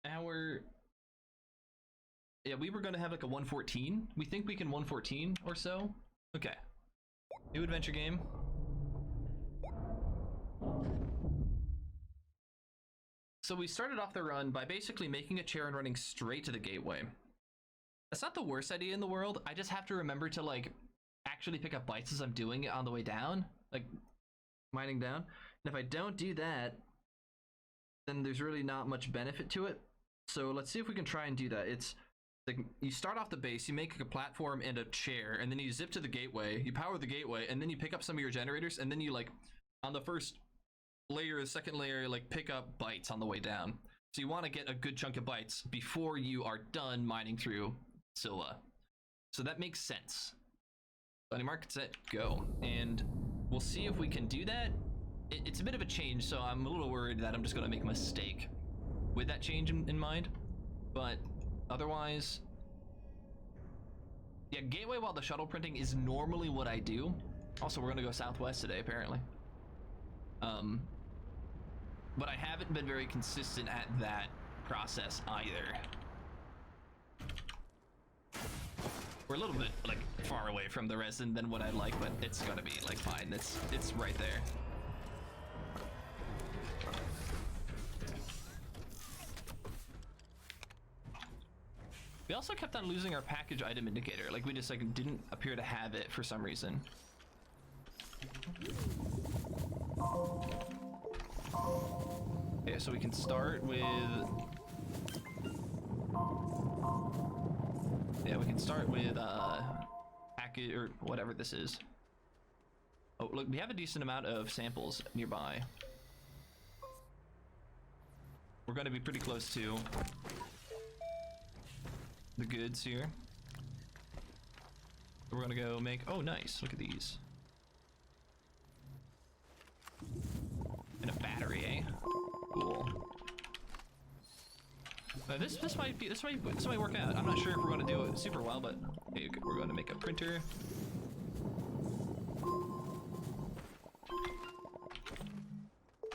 our... Yeah, we were gonna have like a 114. We think we can 114 or so. Okay. New adventure game. So we started off the run by basically making a chair and running straight to the gateway. That's not the worst idea in the world. I just have to remember to like actually pick up bytes as I'm doing it on the way down, like mining down. And if I don't do that, then there's really not much benefit to it. So let's see if we can try and do that. It's like you start off the base, you make a platform and a chair, and then you zip to the gateway, you power the gateway, and then you pick up some of your generators, and then you like on the first layer, the second layer, like pick up bytes on the way down. So you want to get a good chunk of bytes before you are done mining through Sylva. So that makes sense. Bunny mark, set, go. And we'll see if we can do that. It's a bit of a change, so I'm a little worried that I'm just going to make a mistake with that change in mind. But otherwise, yeah, gateway while the shuttle printing is normally what I do. Also, we're going to go southwest today, apparently. But I haven't been very consistent at that process either. We're a little bit like far away from the resin than what I'd like, but it's gonna be like fine. It's right there. We also kept on losing our package item indicator. Like we just like didn't appear to have it for some reason. Okay, so we can start with... Yeah, we can start with package or whatever this is. Oh, look, we have a decent amount of samples nearby. We're going to be pretty close to the goods here. We're going to go make... Oh, nice. Look at these. And a battery, eh? Cool. This might work out. I'm not sure if we're going to do it super well, but hey, we're going to make a printer.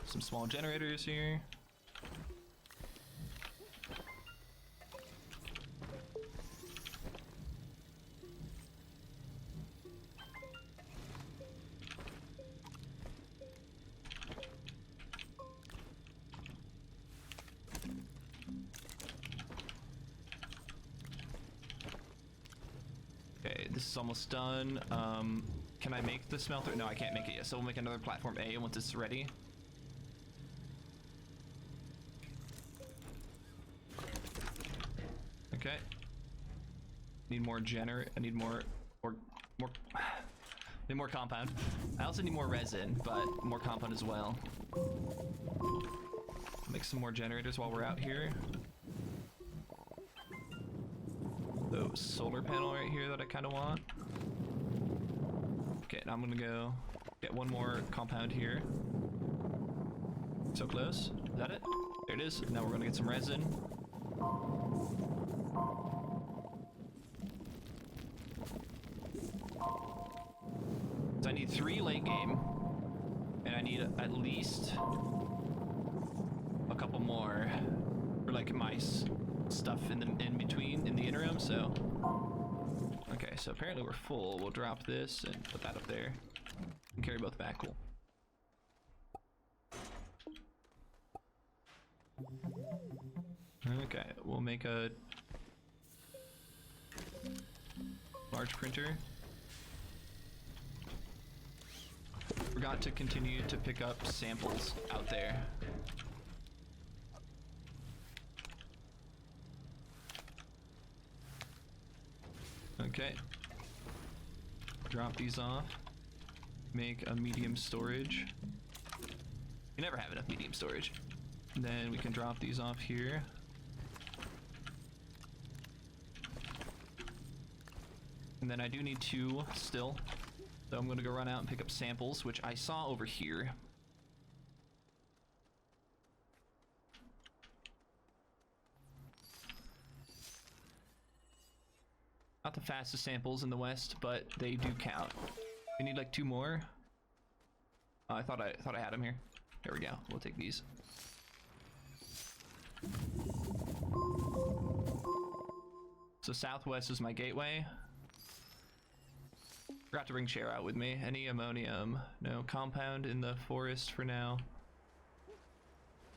Some small generators here. This is almost done. Can I make the smelter? No, I can't make it yet. So we'll make another platform A once it's ready. Okay. Need more I need more need more compound. I also need more resin, but more compound as well. Make some more generators while we're out here. The solar panel right here that I kind of want. Okay, now I'm gonna go get one more compound here. So close. Is that it? There it is. Now we're gonna get some resin. So I need 3 late game, and I need at least a couple more for like my stuff in between, in the interim. So okay, so apparently we're full. We'll drop this and put that up there and carry both back. Cool. Okay, we'll make a large printer. Forgot to continue to pick up samples out there. Okay. Drop these off. Make a medium storage. You never have enough medium storage. And then we can drop these off here. And then I do need 2 still. So I'm gonna go run out and pick up samples, which I saw over here. Not the fastest samples in the West, but they do count. We need like 2 more. I thought I had them here. There we go. We'll take these. So southwest is my gateway. Forgot to bring chair out with me. Any ammonium? No. Compound in the forest for now.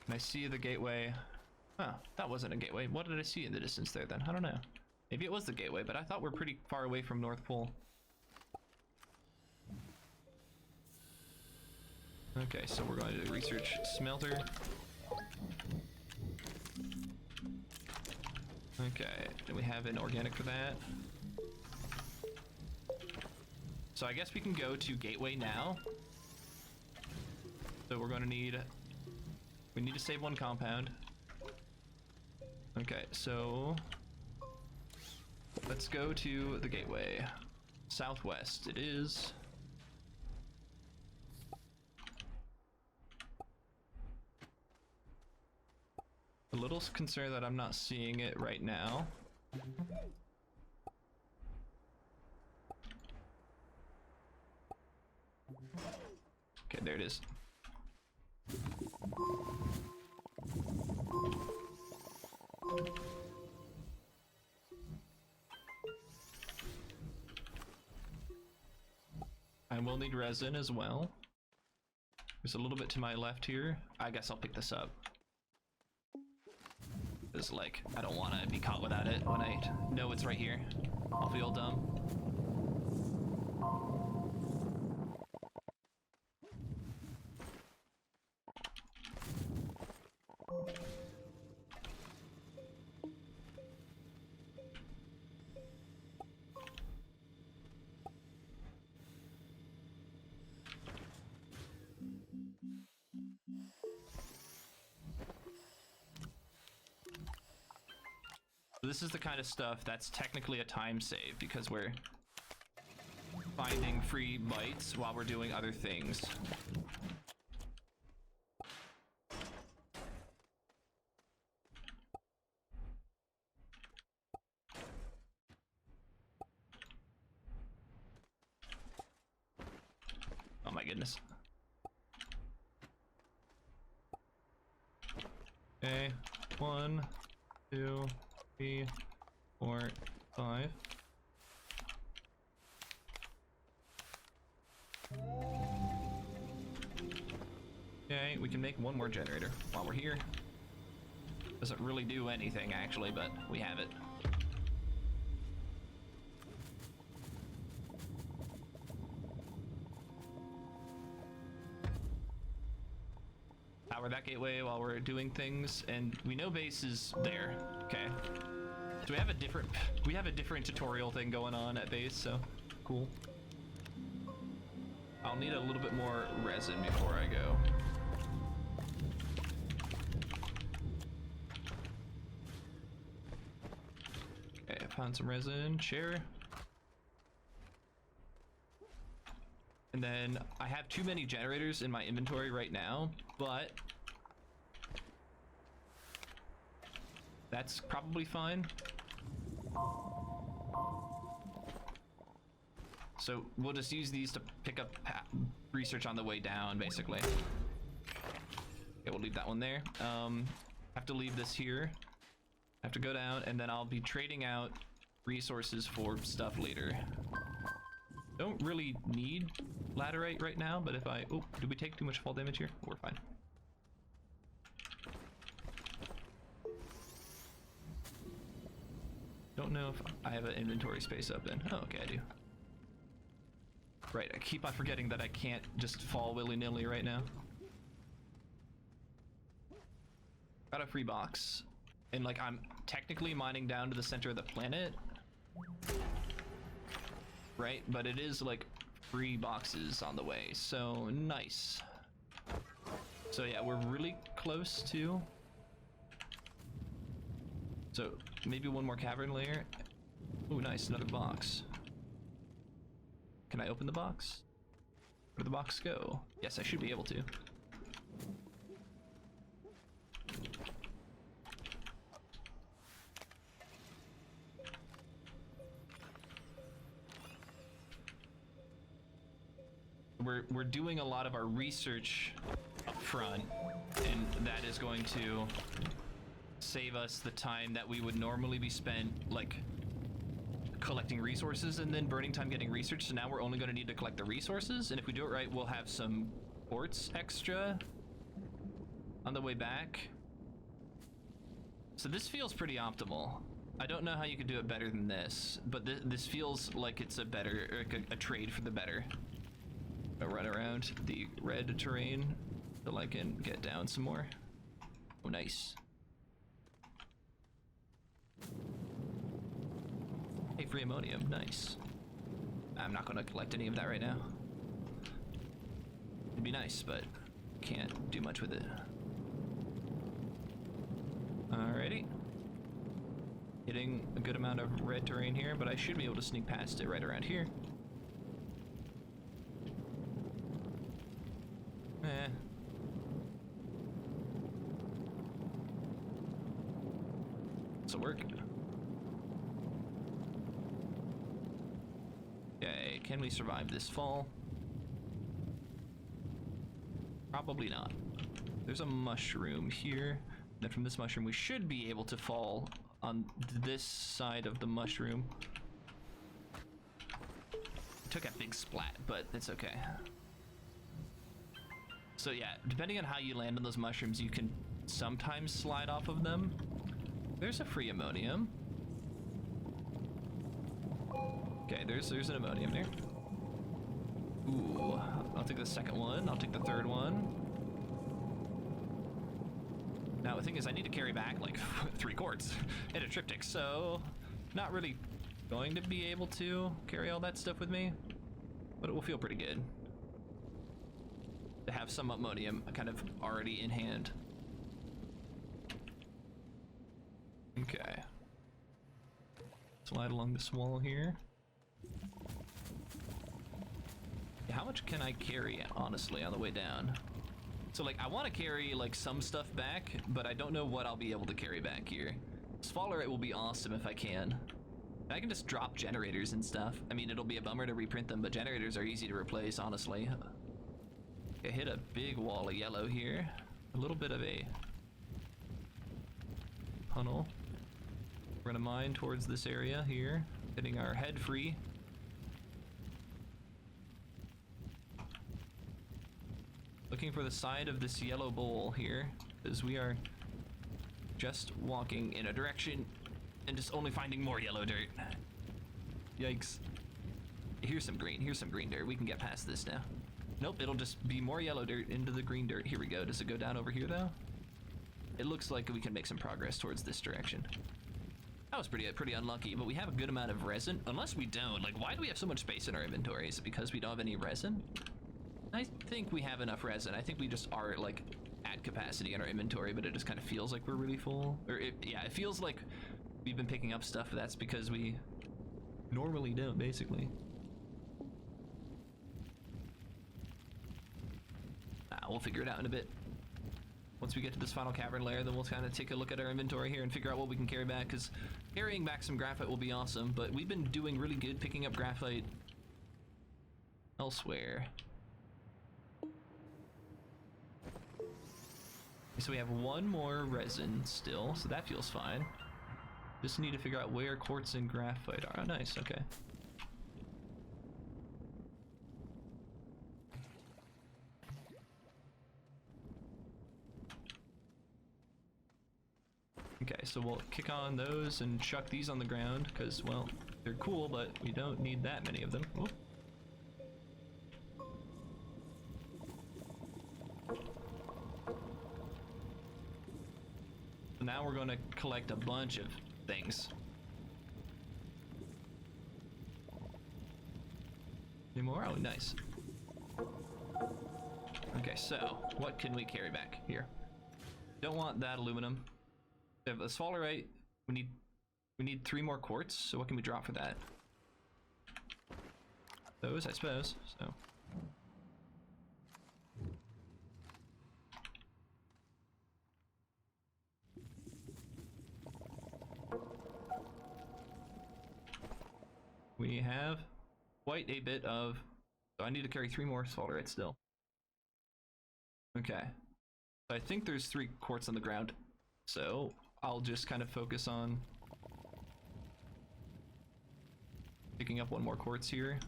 And I see the gateway. Huh, that wasn't a gateway. What did I see in the distance there then? I don't know. Maybe it was the gateway, but I thought we're pretty far away from North Pole. Okay, so we're going to research smelter. Okay, do we have an organic for that? So I guess we can go to gateway now. So we're going to need... We need to save one compound. Okay, so... Let's go to the gateway. Southwest it is. A little concerned that I'm not seeing it right now. Okay, there it is. I will need resin as well. There's a little bit to my left here. I guess I'll pick this up. It's like, I don't want to be caught without it when I know it's right here. I'll feel dumb. This is the kind of stuff that's technically a time save because we're finding free bytes while we're doing other things. Oh my goodness. Okay, 1, 2, 3, 4, 5. Okay, we can make one more generator while we're here. Doesn't really do anything actually, but we have it. Power that gateway while we're doing things, and we know base is there. Okay. So we have a different tutorial thing going on at base, so cool. I'll need a little bit more resin before I go. Okay, I found some resin, chair. And then I have too many generators in my inventory right now, but that's probably fine. So we'll just use these to pick up research on the way down, basically. Okay, we'll leave that one there. Have to leave this here. Have to go down, and then I'll be trading out resources for stuff later. Don't really need laterite right now, but if I... Oh, did we take too much fall damage here? We're fine. Don't know if I have an inventory space up in. Oh, okay, I do. Right, I keep on forgetting that I can't just fall willy-nilly right now. Got a free box. And like, I'm technically mining down to the center of the planet. Right, but it is like free boxes on the way, so nice. So yeah, we're really close to... So maybe one more cavern layer. Ooh, nice, another box. Can I open the box? Where'd the box go? Yes, I should be able to. We're doing a lot of our research up front, and that is going to save us the time that we would normally be spent like collecting resources and then burning time getting research, so now we're only going to need to collect the resources, and if we do it right, we'll have some quartz extra on the way back. So this feels pretty optimal. I don't know how you could do it better than this, but this feels like it's a better, a trade for the better. I'll run around the red terrain so I can get down some more. Oh, nice. Hey, free ammonium, nice. I'm not gonna collect any of that right now. It'd be nice, but can't do much with it. Alrighty. Hitting a good amount of red terrain here, but I should be able to sneak past it right around here. This'll work. Okay, can we survive this fall? Probably not. There's a mushroom here. Then from this mushroom we should be able to fall on this side of the mushroom. Took a big splat, but it's okay. So yeah, depending on how you land on those mushrooms, you can sometimes slide off of them. There's a free ammonium. Okay, there's an ammonium there. Ooh, I'll take the second one. I'll take the third one. Now the thing is, I need to carry back like 3 quarts and a triptych, so not really going to be able to carry all that stuff with me, but it will feel pretty good to have some ammonium kind of already in hand. Okay. Slide along this wall here. How much can I carry, honestly, on the way down? So, like, I want to carry, like, some stuff back, but I don't know what I'll be able to carry back here. Sphalerite will be awesome if I can. I can just drop generators and stuff. I mean, it'll be a bummer to reprint them, but generators are easy to replace, honestly. I hit a big wall of yellow here. A little bit of a tunnel. We're gonna mine towards this area here, getting our head free. Looking for the side of this yellow bowl here, because we are just walking in a direction and just only finding more yellow dirt. Yikes. Here's some green dirt. We can get past this now. Nope, it'll just be more yellow dirt into the green dirt. Here we go. Does it go down over here though? It looks like we can make some progress towards this direction. That was pretty unlucky, but we have a good amount of resin. Unless we don't, like, why do we have so much space in our inventory? Is it because we don't have any resin? I think we have enough resin. I think we just are, like, at capacity in our inventory, but it just kind of feels like we're really full. Or, yeah, it feels like we've been picking up stuff, but that's because we normally don't, basically. We'll figure it out in a bit. Once we get to this final cavern layer, then we'll kind of take a look at our inventory here and figure out what we can carry back, because carrying back some graphite will be awesome, but we've been doing really good picking up graphite elsewhere. So we have one more resin still, so that feels fine. Just need to figure out where quartz and graphite are. Oh, nice, okay. Okay, so we'll kick on those and chuck these on the ground, because, well, they're cool, but we don't need that many of them. Ooh. So now we're going to collect a bunch of things. Any more? Oh, nice. Okay, so what can we carry back here? Don't want that aluminum. We have a sphalerite. We need 3 more quartz. So what can we drop for that? Those, I suppose. So. We have quite a bit of. So I need to carry 3 more sphalerite still. Okay. So I think there's 3 quartz on the ground. So I'll just kind of focus on Picking up one more quartz here.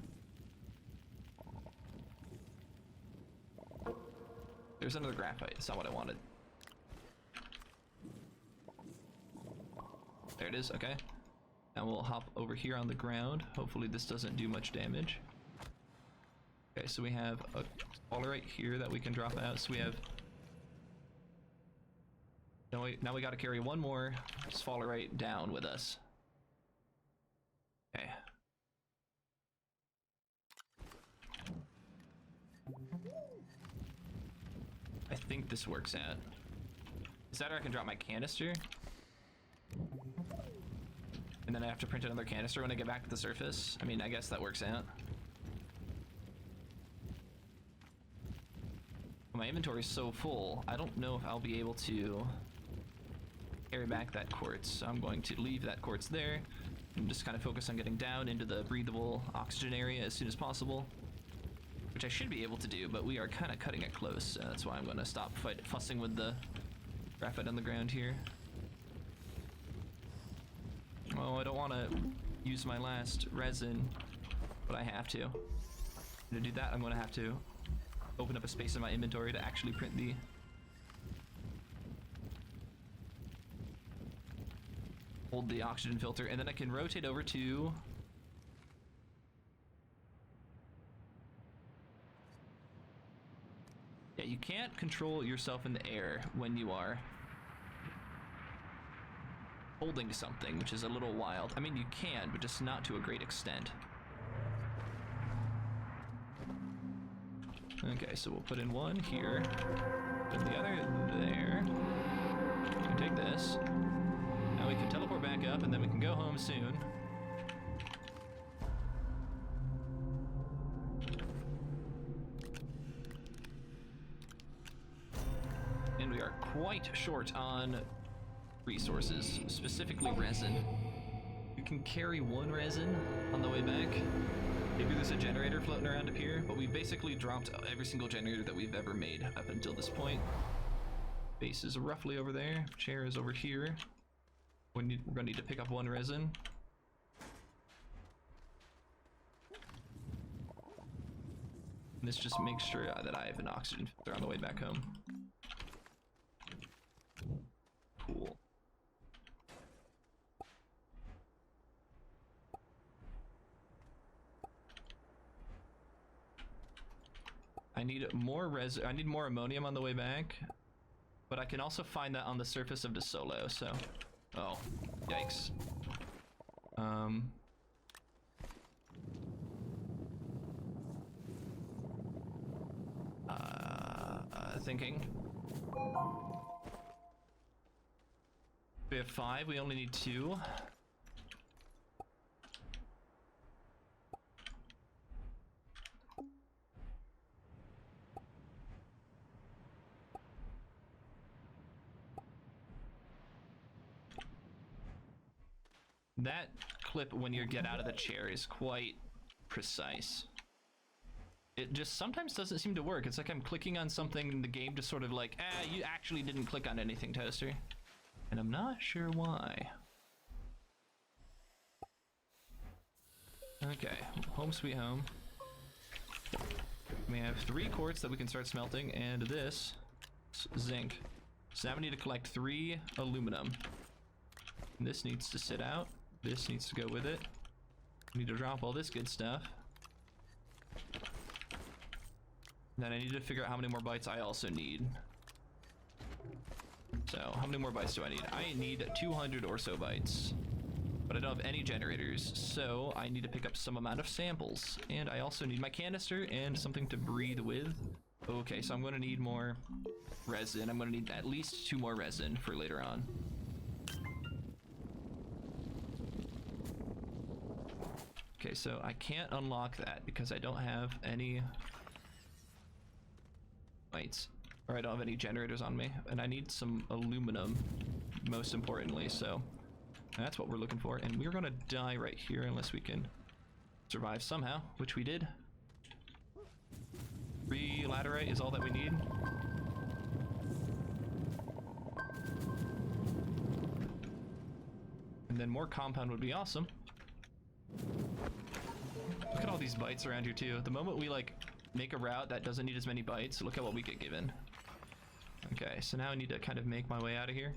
There's another graphite. That's not what I wanted. There it is. Okay. Now we'll hop over here on the ground. Hopefully this doesn't do much damage. Okay, so we have a sphalerite right here that we can drop out. So we have... Now we gotta carry one more sphalerite right down with us. Okay. I think this works out. Is that or I can drop my canister? And then I have to print another canister when I get back to the surface? I mean, I guess that works out. My inventory is so full, I don't know if I'll be able to carry back that quartz. So I'm going to leave that quartz there and just kind of focus on getting down into the breathable oxygen area as soon as possible. Which I should be able to do, but we are kind of cutting it close. That's why I'm going to stop fussing with the graphite on the ground here. Oh, I don't want to use my last resin, but I have to. To do that, I'm going to have to open up a space in my inventory to actually print the... hold the oxygen filter, and then I can rotate over to... Yeah, you can't control yourself in the air when you are holding something, which is a little wild. I mean, you can, but just not to a great extent. Okay, so we'll put in one here, put in the other there. We can take this. Now we can teleport back up, and then we can go home soon. And we are quite short on resources, specifically resin. You can carry one resin on the way back. Maybe there's a generator floating around up here, but we basically dropped every single generator that we've ever made up until this point. Base is roughly over there. Chair is over here. We're gonna need to pick up one resin. And this just makes sure that I have an oxygen filter on the way back home. Cool. I need more I need more ammonium on the way back, but I can also find that on the surface of the Solo, so... Oh, yikes. Thinking. We have 5, we only need 2. That clip when you get out of the chair is quite precise. It just sometimes doesn't seem to work. It's like I'm clicking on something and the game just sort of like, you actually didn't click on anything, Toaster. And I'm not sure why. Okay, home sweet home. We have 3 quartz that we can start smelting, and this zinc. So now we need to collect 3 aluminum. And this needs to sit out. This needs to go with it. We need to drop all this good stuff. Then I need to figure out how many more bytes I also need. So, how many more bytes do I need? I need 200 or so bytes. But I don't have any generators, so I need to pick up some amount of samples. And I also need my canister and something to breathe with. Okay, so I'm going to need more resin. I'm going to need at least 2 more resin for later on. Okay, so I can't unlock that because I don't have any bytes. Or I don't have any generators on me. And I need some aluminum, most importantly, so that's what we're looking for. And we're gonna die right here unless we can survive somehow, which we did. 3 laterite is all that we need. And then more compound would be awesome. Look at all these bytes around here too. The moment we like make a route that doesn't need as many bytes, look at what we get given. Okay, so now I need to kind of make my way out of here.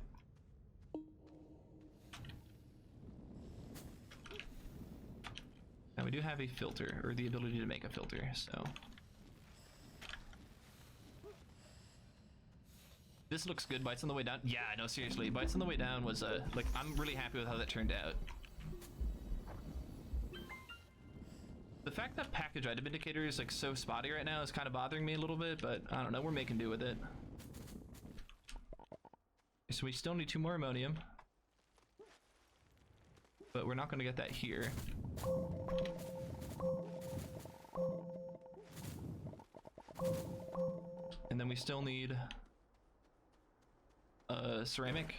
Now we do have a filter, or the ability to make a filter, so. This looks good, bytes on the way down. Yeah, no, seriously, bytes on the way down was, like, I'm really happy with how that turned out. The fact that package item indicator is, like, so spotty right now is kind of bothering me a little bit, but I don't know, we're making do with it. So we still need 2 more ammonium. But we're not going to get that here. And then we still need ceramic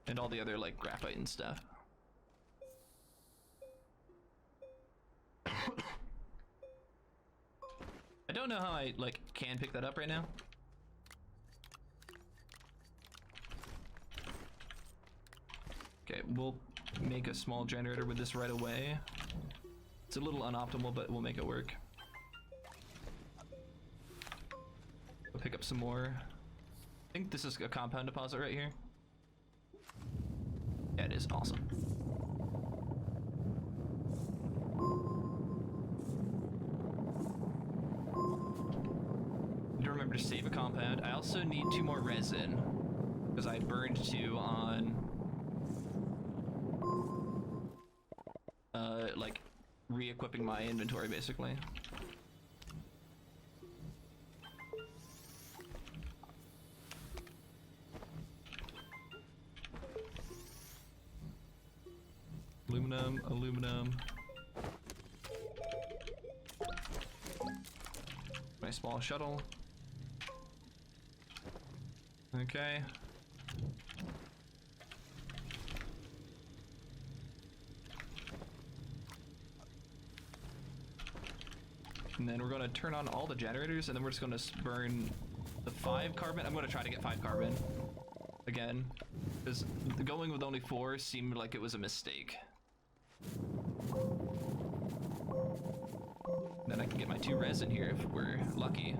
and all the other like graphite and stuff. I don't know how I like can pick that up right now. Okay, we'll make a small generator with this right away. It's a little unoptimal, but we'll make it work. We'll pick up some more. I think this is a compound deposit right here. Yeah, it is. Awesome. Need to remember to save a compound. I also need 2 more resin because I burned 2 on like re-equipping my inventory basically. Aluminum. My small shuttle. Okay. And then we're going to turn on all the generators, and then we're just going to burn the 5 carbon. I'm going to try to get 5 carbon again, because going with only 4 seemed like it was a mistake. Then I can get my 2 resin here if we're lucky.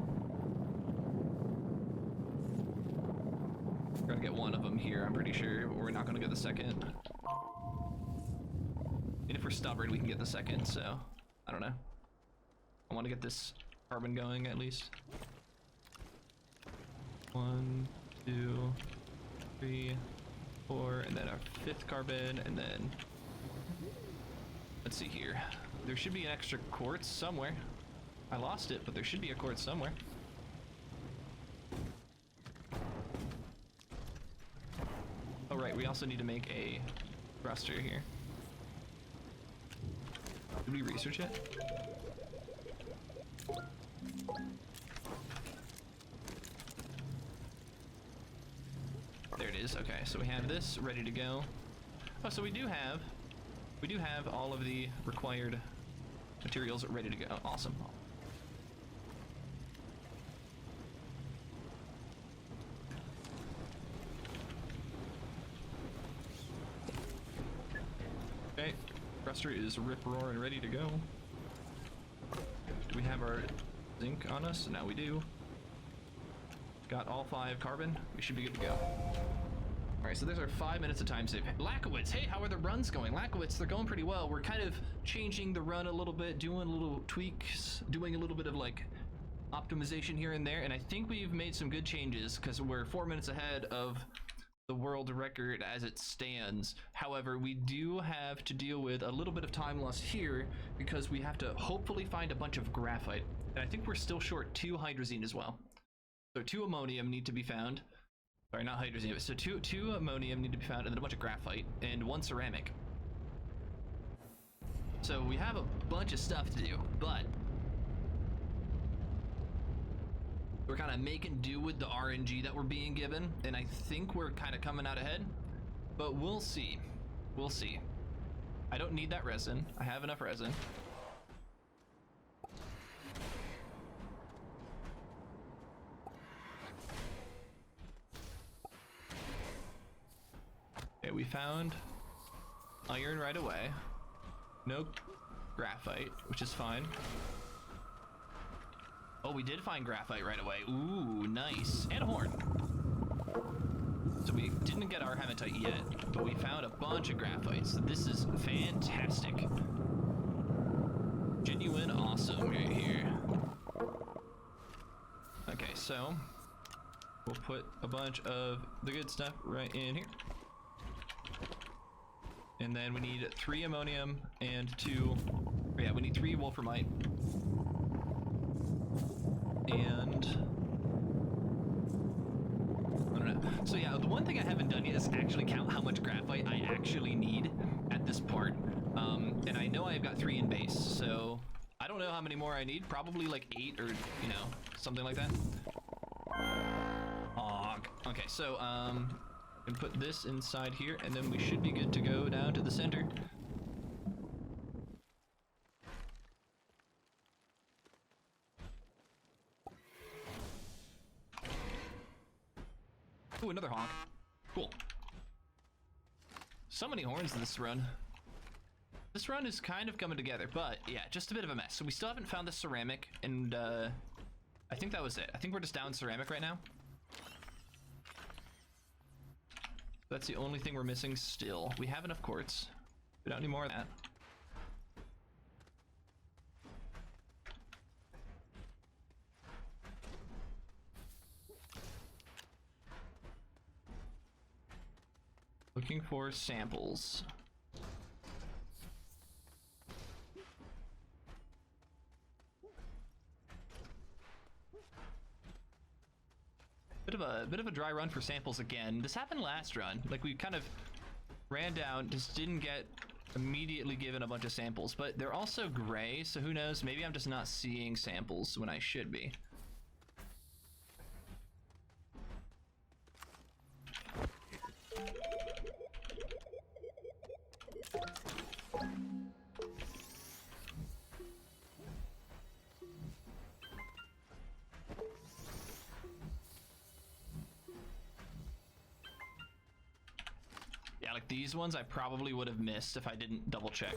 We're gonna get 1 of them here, I'm pretty sure. We're not gonna get the second. And if we're stubborn, we can get the second, so I don't know. I want to get this carbon going at least. 1, 2, 3, 4, and then our 5th carbon, and then let's see here. There should be an extra quartz somewhere. I lost it, but there should be a quartz somewhere. Oh right, we also need to make a thruster here. Did we research it? There it is. Okay, so we have this ready to go. Oh, so we do have all of the required materials ready to go. Awesome. Okay, thruster is rip-roaring ready to go. Do we have our zinc on us? Now we do. Got all 5 carbon. We should be good to go. Alright, so there's our 5 minutes of time save. Lakowitz, hey, how are the runs going? Lakowitz, they're going pretty well. We're kind of changing the run a little bit, doing little tweaks, doing a little bit of like optimization here and there, and I think we've made some good changes because we're 4 minutes ahead of the world record as it stands. However, we do have to deal with a little bit of time loss here because we have to hopefully find a bunch of graphite, and I think we're still short 2 hydrazine as well. So 2 ammonium need to be found. Sorry, not hydrazine. So two ammonium need to be found, and then a bunch of graphite, and 1 ceramic. So we have a bunch of stuff to do, but we're kind of making do with the RNG that we're being given, and I think we're kind of coming out ahead, but we'll see. We'll see. I don't need that resin. I have enough resin. Okay, we found iron right away. No graphite, which is fine. Oh, we did find graphite right away. Ooh, nice. And a horn. So we didn't get our hematite yet, but we found a bunch of graphite. So this is fantastic. Genuine awesome right here. Okay, so we'll put a bunch of the good stuff right in here. And then we need 3 ammonium and 2, yeah, we need 3 wolframite. And I don't know. So yeah, the one thing I haven't done yet is actually count how much graphite I actually need at this part. And I know I've got 3 in base, so I don't know how many more I need. Probably like 8 or, you know, something like that. Okay, so and put this inside here, and then we should be good to go down to the center. Ooh, another honk. Cool. So many horns in this run. This run is kind of coming together, but yeah, just a bit of a mess. So we still haven't found the ceramic, and I think that was it. I think we're just down ceramic right now. That's the only thing we're missing still. We have enough quartz. We don't need more of that. Looking for samples. Bit of a dry run for samples again. This happened last run. Like, we kind of ran down, just didn't get immediately given a bunch of samples, but they're also gray, so who knows? Maybe I'm just not seeing samples when I should be. Yeah, like these ones I probably would have missed if I didn't double check.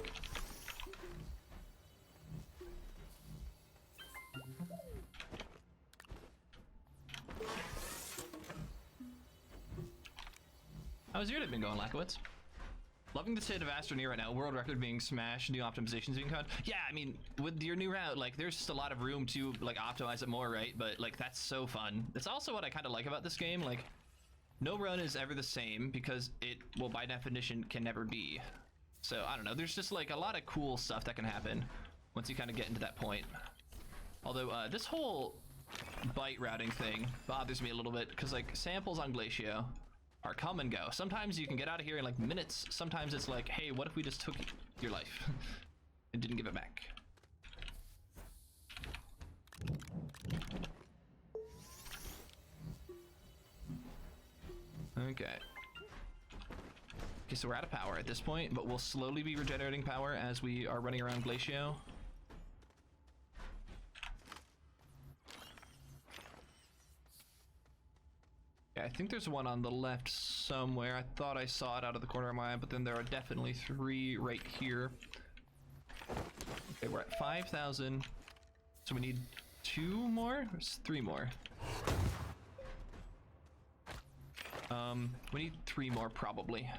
How's your day been going, Lakowitz? Loving the state of Astroneer right now. World record being smashed, new optimizations being cut. Yeah, I mean, with your new route, like, there's just a lot of room to, like, optimize it more, right? But, like, that's so fun. It's also what I kind of like about this game. Like, no run is ever the same because it, well, by definition, can never be. So, I don't know. There's just, like, a lot of cool stuff that can happen once you kind of get into that point. Although, this whole byte routing thing bothers me a little bit because, like, samples on Glacio are come and go. Sometimes you can get out of here in like minutes. Sometimes it's like, hey, what if we just took your life and didn't give it back? Okay. Okay, so we're out of power at this point, but we'll slowly be regenerating power as we are running around Glacio. I think there's one on the left somewhere. I thought I saw it out of the corner of my eye, but then there are definitely 3 right here. Okay, we're at 5,000. So we need 2 more? Or 3 more? We need 3 more probably.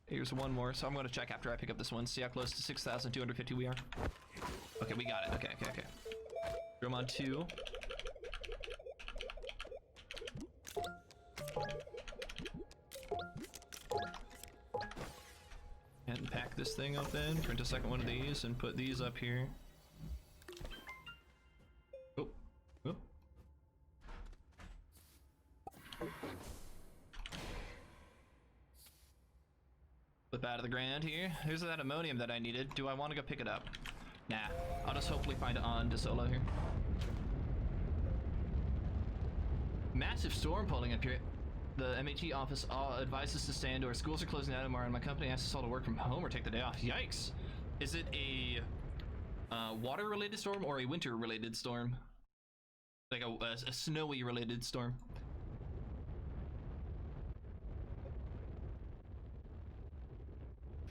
Here's 1 more, so I'm going to check after I pick up this one. See how close to 6,250 we are. Okay, we got it. Okay. Drum on 2. And pack this thing up then, print a second one of these, and put these up here. Oh. Flip out of the ground here. Here's that ammonium that I needed. Do I want to go pick it up? Nah, I'll just hopefully find it on to Solo here. Massive storm pulling up here. The MHE office advises to stay indoors. Schools are closing down tomorrow, and my company asks us all to work from home or take the day off. Yikes! Is it a water-related storm or a winter-related storm? Like a snowy-related storm?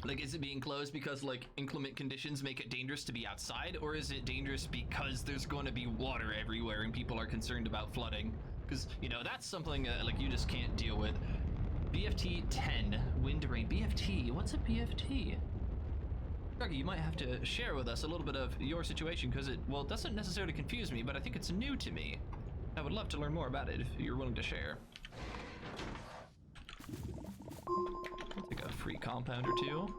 Like, is it being closed because, like, inclement conditions make it dangerous to be outside? Or is it dangerous because there's going to be water everywhere and people are concerned about flooding? Because, you know, that's something, like, you just can't deal with. BFT 10, wind rain. BFT, what's a BFT? Dougie, you might have to share with us a little bit of your situation, because it, well, it doesn't necessarily confuse me, but I think it's new to me. I would love to learn more about it if you're willing to share. I'll take a free compound or two.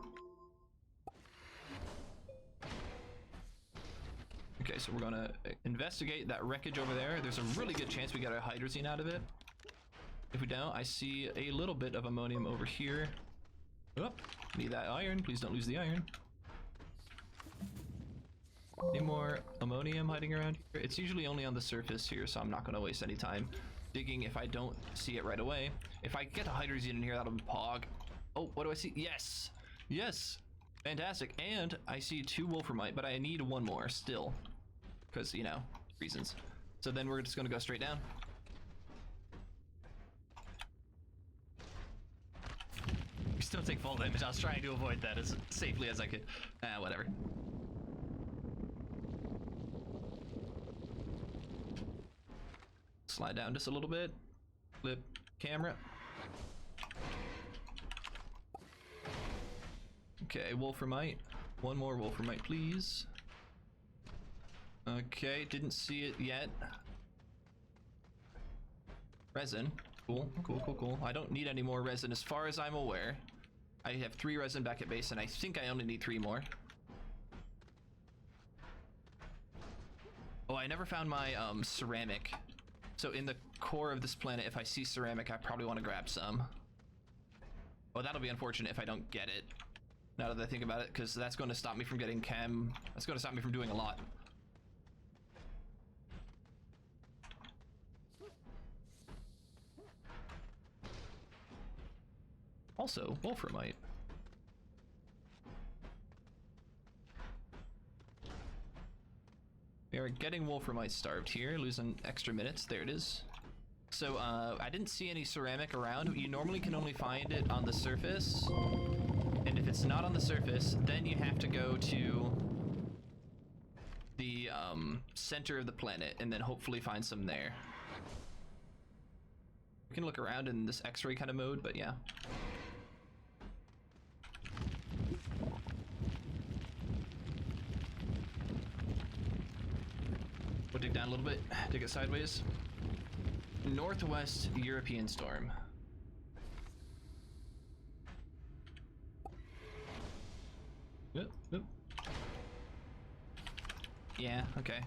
Okay, so we're gonna investigate that wreckage over there. There's a really good chance we get a hydrazine out of it. If we don't, I see a little bit of ammonium over here. Oh, need that iron. Please don't lose the iron. Any more ammonium hiding around here? It's usually only on the surface here, so I'm not gonna waste any time digging if I don't see it right away. If I get a hydrazine in here, that'll be pog. Oh, what do I see? Yes! Yes! Fantastic. And I see 2 wolframite, but I need 1 more still. Because, you know, reasons. So then we're just gonna go straight down. We still take fall damage. I was trying to avoid that as safely as I could. Whatever. Slide down just a little bit. Flip camera. Okay, wolframite. 1 more wolframite, please. Okay, didn't see it yet. Resin. Cool, cool, cool, cool. I don't need any more resin as far as I'm aware. I have 3 resin back at base, and I think I only need 3 more. Oh, I never found my ceramic. So in the core of this planet, if I see ceramic, I probably want to grab some. Oh, that'll be unfortunate if I don't get it. Now that I think about it, because that's going to stop me from getting chem. That's going to stop me from doing a lot. Also, wolframite. We are getting wolframite starved here, losing extra minutes. There it is. So, I didn't see any ceramic around. You normally can only find it on the surface. And if it's not on the surface, then you have to go to the center of the planet and then hopefully find some there. We can look around in this X-ray kind of mode, but yeah. We'll dig down a little bit, dig it sideways. Northwest European storm. Yep, yep. Yeah, okay.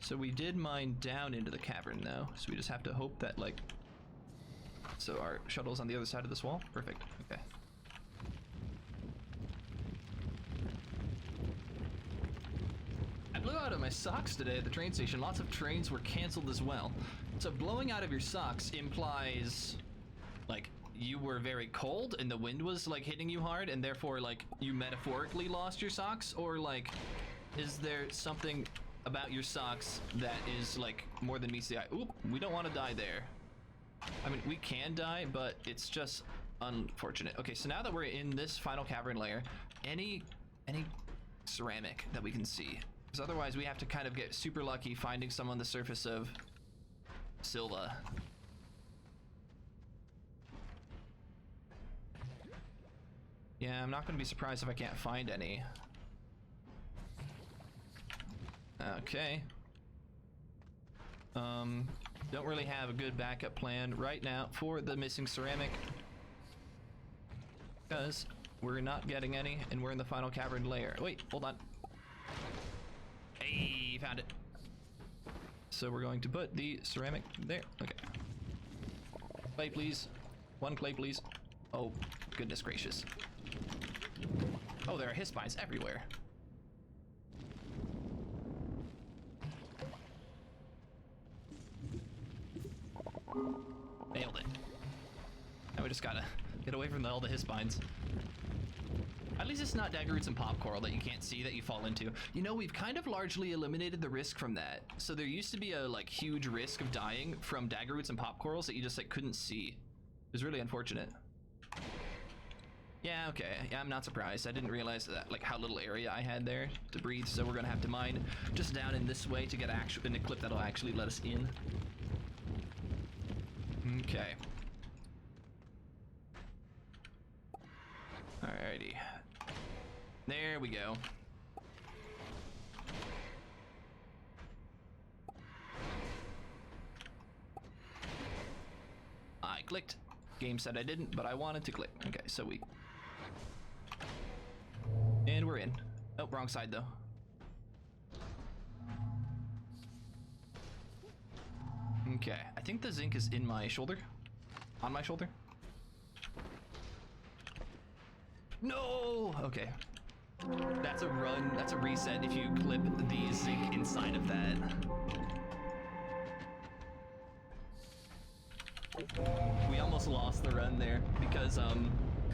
So we did mine down into the cavern though, so we just have to hope that, like, so our shuttle's on the other side of this wall. Perfect. Okay. I blew out of my socks today at the train station. Lots of trains were canceled as well. So blowing out of your socks implies, like, you were very cold and the wind was, like, hitting you hard and therefore, like, you metaphorically lost your socks? Or, like, is there something about your socks that is, like, more than meets the eye? Oop, we don't want to die there. I mean, we can die, but it's just unfortunate. Okay, so now that we're in this final cavern layer, any ceramic that we can see, because otherwise we have to kind of get super lucky finding some on the surface of Sylva. Yeah, I'm not going to be surprised if I can't find any. Okay. Don't really have a good backup plan right now for the missing ceramic, because we're not getting any and we're in the final cavern layer. Wait, hold on. Hey, found it. So we're going to put the ceramic there. Okay. Clay, please. 1 clay, please. Oh, goodness gracious. Oh, there are hispines everywhere. Nailed it. Now we just gotta get away from all the hispines. At least it's not dagger roots and pop coral that you can't see that you fall into. You know, we've kind of largely eliminated the risk from that. So there used to be a, like, huge risk of dying from dagger roots and pop corals that you just, like, couldn't see. It was really unfortunate. Yeah, okay. Yeah, I'm not surprised. I didn't realize that, like, how little area I had there to breathe, so we're gonna have to mine just down in this way to get an eclipse that'll actually let us in. Okay. Alrighty. There we go. I clicked. Game said I didn't, but I wanted to click. Okay, so and we're in. Oh, wrong side though. Okay, I think the zinc is in my shoulder. On my shoulder. No! Okay. That's a run, that's a reset if you clip the zinc inside of that. We almost lost the run there because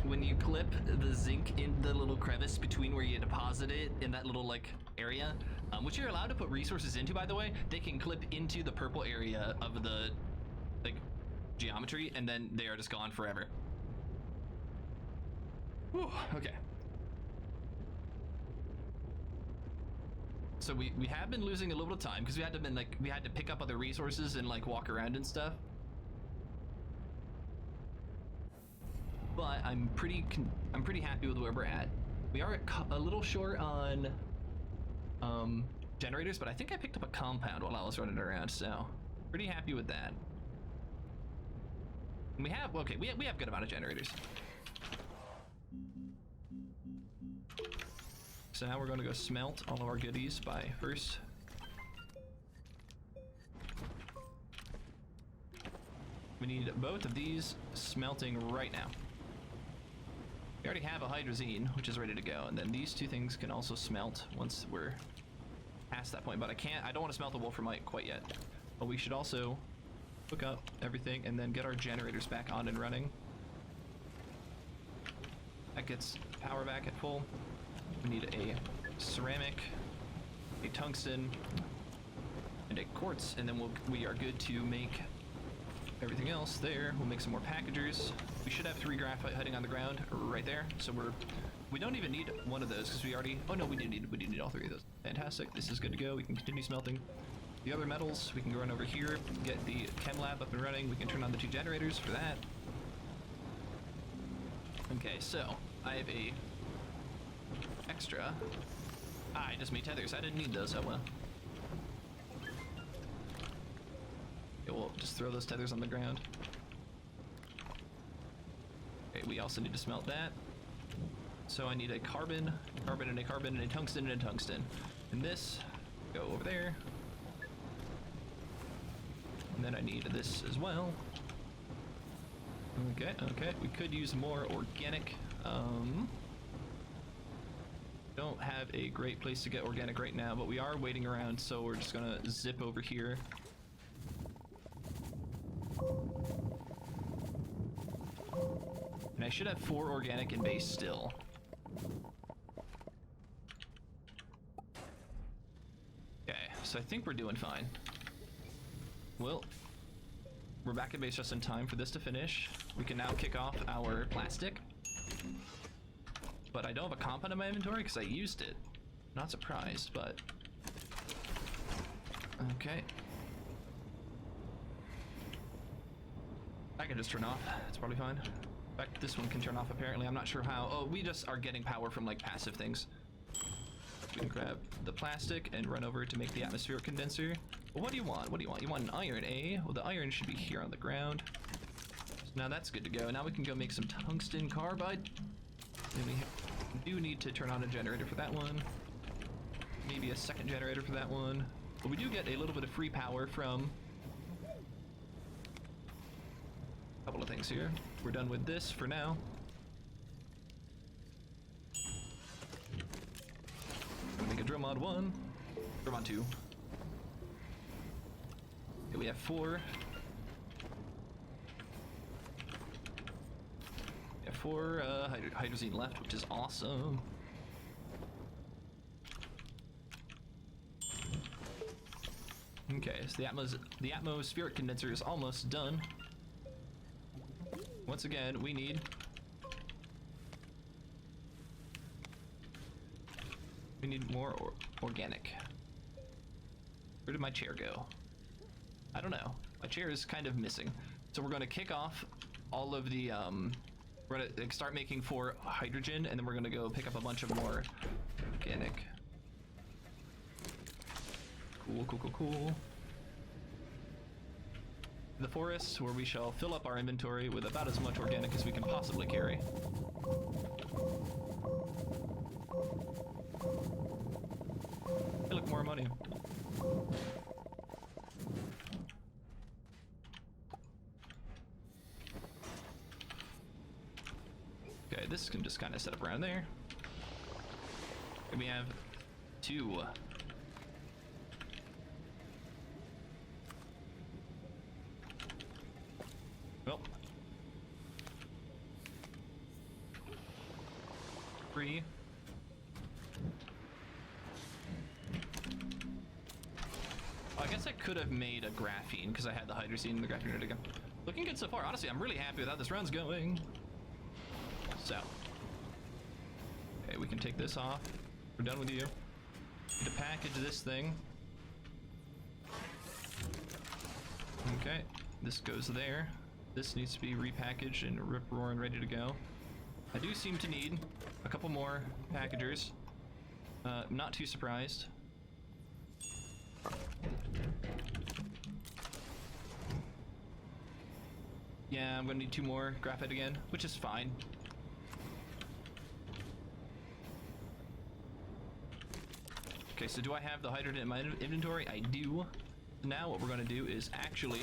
when you clip the zinc in the little crevice between where you deposit it in that little like area, which you're allowed to put resources into, by the way, they can clip into the purple area of the like geometry and then they are just gone forever. Whew, okay. So we have been losing a little bit of time because we had to pick up other resources and like walk around and stuff. But I'm pretty happy with where we're at. We are a little short on generators, but I think I picked up a compound while I was running around, so pretty happy with that. And we have good amount of generators. So now we're going to go smelt all of our goodies by first. We need both of these smelting right now. We already have a hydrazine, which is ready to go, and then these two things can also smelt once we're past that point, but I don't want to smelt the wolframite quite yet. But we should also hook up everything and then get our generators back on and running. That gets power back at full. We need a ceramic, a tungsten, and a quartz, and then we are good to make everything else there. We'll make some more packagers. We should have 3 graphite hiding on the ground right there. So we don't even need one of those because we already. Oh no, we do need all 3 of those. Fantastic. This is good to go. We can continue smelting the other metals. We can go run over here, get the chem lab up and running. We can turn on the 2 generators for that. Okay, so I have a extra. I just made tethers. I didn't need those. Oh well. Okay, we'll just throw those tethers on the ground. Okay, we also need to smelt that. So I need a carbon, and a carbon, and a tungsten, and a tungsten. And this, go over there. And then I need this as well. Okay, we could use more organic. Don't have a great place to get organic right now, but we are waiting around, so we're just gonna zip over here. And I should have 4 organic in base still. Okay, so I think we're doing fine. Well, we're back at base just in time for this to finish. We can now kick off our plastic. But I don't have a compound in my inventory because I used it. Not surprised, but... Okay. I can just turn off. It's probably fine. In fact, this one can turn off apparently. I'm not sure how. Oh, we just are getting power from like passive things. We can grab the plastic and run over to make the atmospheric condenser. Well, what do you want? What do you want? You want an iron, eh? Well, the iron should be here on the ground. So now that's good to go. Now we can go make some tungsten carbide. And we do need to turn on a generator for that one. Maybe a second generator for that one. But we do get a little bit of free power from a couple of things here. We're done with this for now. We'll make a drill mod 1, drill mod 2. Okay, we have 4. We have 4 hydrazine left, which is awesome. Okay, so the atmospheric condenser is almost done. Once again, we need We need more organic. Where did my chair go? I don't know. My chair is kind of missing. So we're going to kick off all of the, we're going to start making 4 hydrogen, and then we're going to go pick up a bunch of more organic. Cool, cool, cool, cool. The forest, where we shall fill up our inventory with about as much organic as we can possibly carry. Hey, look, more ammonium. Okay, this can just kind of set up around there. And we have 2. Well. 3. I guess I could have made a graphene because I had the hydrazine and the graphene ready to go. Looking good so far. Honestly, I'm really happy with how this run's going. So. Okay, we can take this off. We're done with you. Need to package this thing. Okay, this goes there. This needs to be repackaged and rip-roaring ready to go. I do seem to need a couple more packagers. Not too surprised. Yeah, I'm gonna need 2 more graphite again, which is fine. Okay, so do I have the hydrogen in my inventory? I do. Now what we're gonna do is actually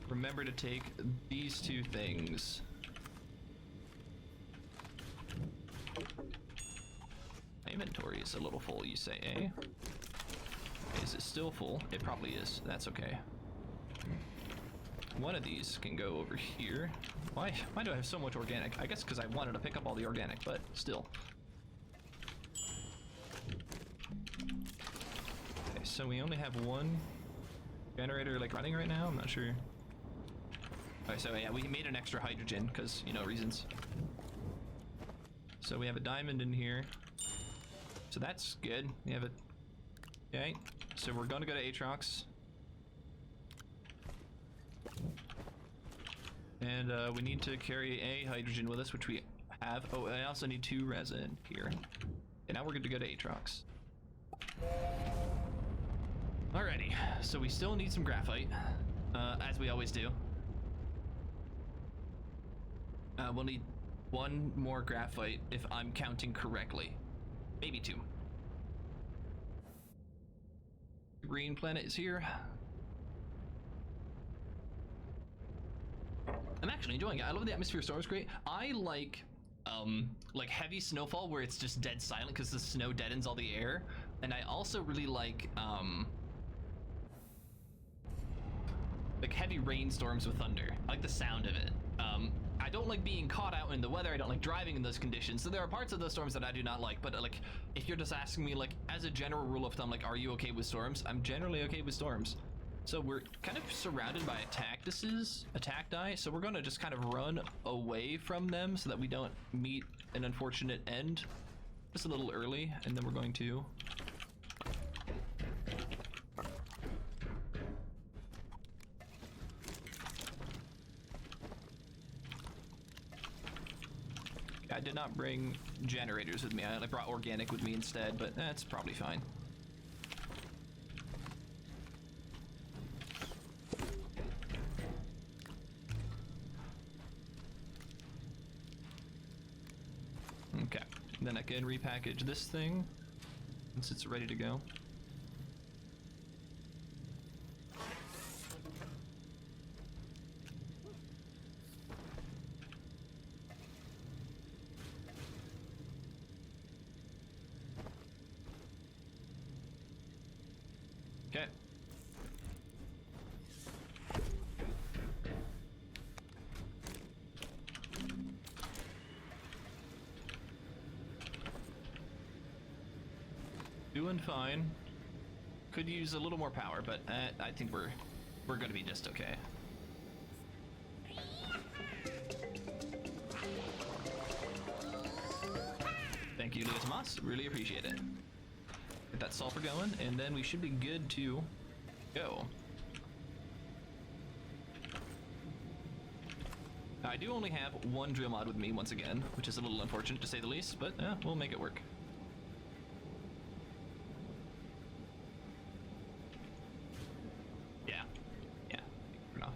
remember to take these 2 things. My inventory is a little full, you say, eh? Is it still full? It probably is. That's okay. One of these can go over here. Why do I have so much organic? I guess because I wanted to pick up all the organic, but still. Okay, so we only have 1 generator like running right now. I'm not sure. Okay, so yeah, we made an extra hydrogen because, you know, reasons. So we have a diamond in here. So that's good. We have it. Okay, so we're gonna go to Aatrox. And we need to carry a hydrogen with us, which we have. Oh, I also need 2 resin here. And now we're good to go to Aatrox. Alrighty, so we still need some graphite, as we always do. We'll need 1 more graphite if I'm counting correctly. Maybe 2. Green planet is here. I'm actually enjoying it. I love the atmosphere storm is great. I like heavy snowfall where it's just dead silent because the snow deadens all the air. And I also really like heavy rainstorms with thunder. I like the sound of it. I don't like being caught out in the weather. I don't like driving in those conditions. So there are parts of those storms that I do not like. But like, if you're just asking me, like, as a general rule of thumb, like, are you okay with storms? I'm generally okay with storms. So we're kind of surrounded by attack die. So we're gonna just kind of run away from them so that we don't meet an unfortunate end just a little early, and then we're going to I did not bring generators with me. I brought organic with me instead, but that's probably fine. Okay, then I can repackage this thing once it's ready to go. Okay. Doing fine. Could use a little more power, but I think we're gonna be just okay. Thank you, Lucas Moss. Really appreciate it. get that sulfur going, and then we should be good to go. Now, I do only have one drill mod with me once again, which is a little unfortunate to say the least, but we'll make it work. Yeah, for now.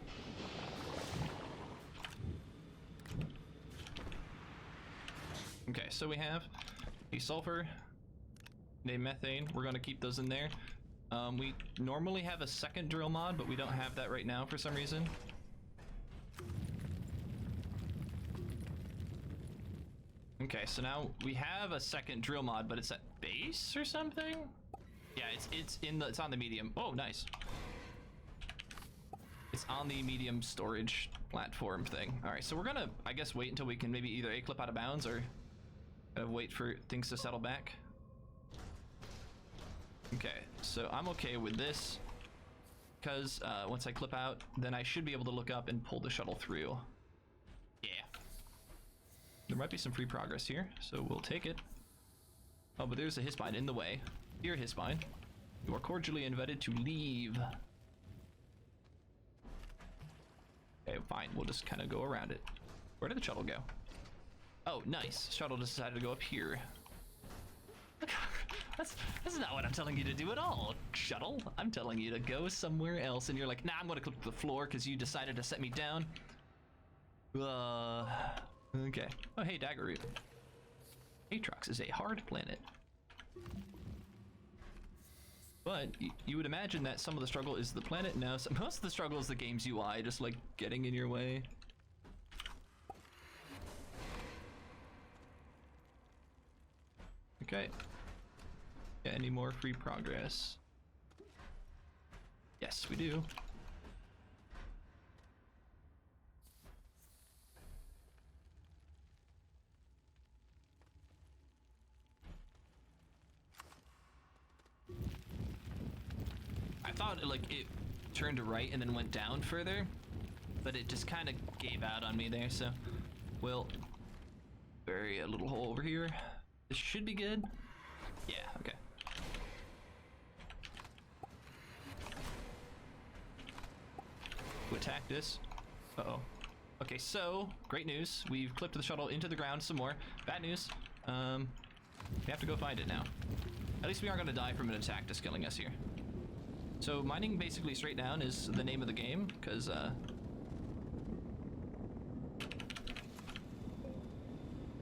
Okay, so we have a sulfur, a methane. We're going to keep those in there. We normally have a second drill mod, but we don't have that right now for some reason. Okay, so now we have a second drill mod, but it's at base or something? Yeah, it's on the medium. Oh, nice. It's on the medium storage platform thing. All right, so we're gonna, I guess, wait until we can maybe either A-clip out of bounds or wait for things to settle back. Okay, so I'm okay with this because once I clip out, then I should be able to look up and pull the shuttle through. Yeah. There might be some free progress here, so we'll take it. Oh, but there's a Hisbine in the way. Dear Hisbine, you are cordially invited to leave. Okay, fine. We'll just kind of go around it. Where did the shuttle go? Oh, nice. Shuttle just decided to go up here. That's not what I'm telling you to do at all, shuttle. I'm telling you to go somewhere else, and you're like, nah, I'm going to click the floor because you decided to set me down. Okay. Oh, hey, Daggerroot. Aatrox is a hard planet. But you would imagine that some of the struggle is the planet. No, most of the struggle is the game's UI, just like getting in your way. Okay. Yeah, any more free progress? Yes, we do. I thought it turned to right and then went down further, but it just kind of gave out on me there, so we'll bury a little hole over here. This should be good. Yeah, okay. To attack this. Uh-oh. Okay, so great news. We've clipped the shuttle into the ground some more. Bad news. We have to go find it now. At least we aren't going to die from an attack just killing us here. So mining basically straight down is the name of the game, because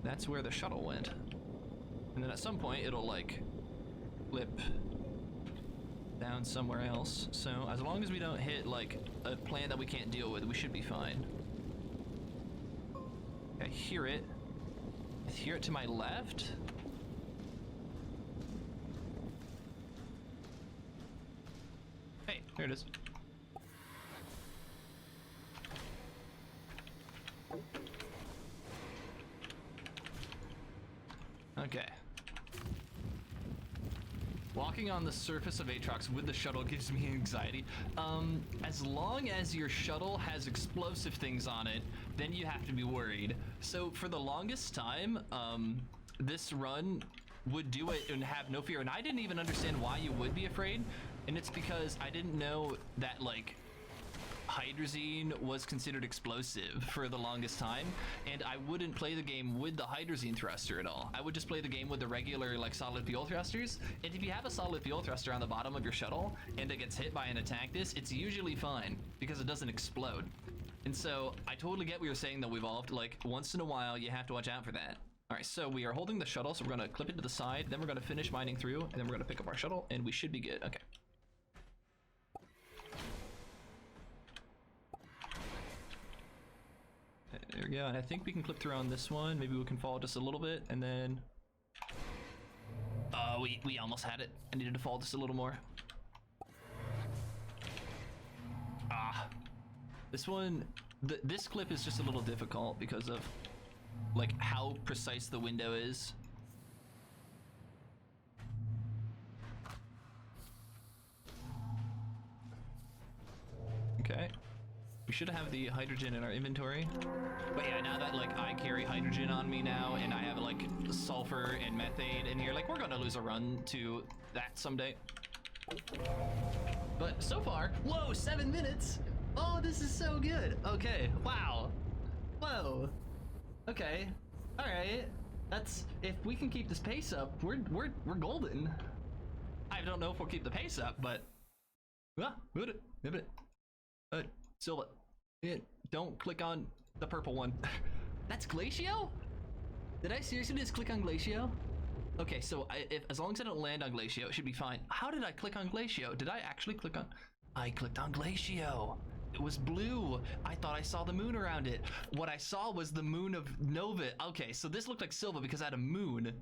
that's where the shuttle went. And then at some point it'll like flip down somewhere else. So as long as we don't hit like a plan that we can't deal with, we should be fine. I hear it. I hear it to my left. Hey, there it is. Okay. Walking on the surface of Aatrox with the shuttle gives me anxiety. As long as your shuttle has explosive things on it, then you have to be worried. So for the longest time, this run would do it and have no fear. And I didn't even understand why you would be afraid. And it's because I didn't know that like hydrazine was considered explosive for the longest time, and I wouldn't play the game with the hydrazine thruster at all. I would just play the game with the regular like solid fuel thrusters, and if you have a solid fuel thruster on the bottom of your shuttle and it gets hit by an attack it's usually fine because it doesn't explode. And so I totally get what you're saying though, Evolved, like once in a while you have to watch out for that. Alright, so we are holding the shuttle, so we're going to clip it to the side, then we're going to finish mining through, and then we're going to pick up our shuttle, and we should be good. Okay. There we go, and I think we can clip through on this one. Maybe we can fall just a little bit, and then... we almost had it. I needed to fall just a little more. This one... this clip is just a little difficult because of, like, how precise the window is. Okay. We should have the hydrogen in our inventory. But yeah, now that like I carry hydrogen on me now and I have like sulfur and methane in here, like we're gonna lose a run to that someday. But so far, whoa, 7 minutes. Oh, this is so good. Okay, wow. Whoa. Okay. All right. That's, if we can keep this pace up, we're golden. I don't know if we'll keep the pace up, but move it. Sylva, don't click on the purple one. That's Glacio? Did I seriously just click on Glacio? Okay, so as long as I don't land on Glacio, it should be fine. How did I click on Glacio? Did I actually click on? I clicked on Glacio. It was blue. I thought I saw the moon around it. What I saw was the moon of Nova. Okay, so this looked like Sylva because I had a moon.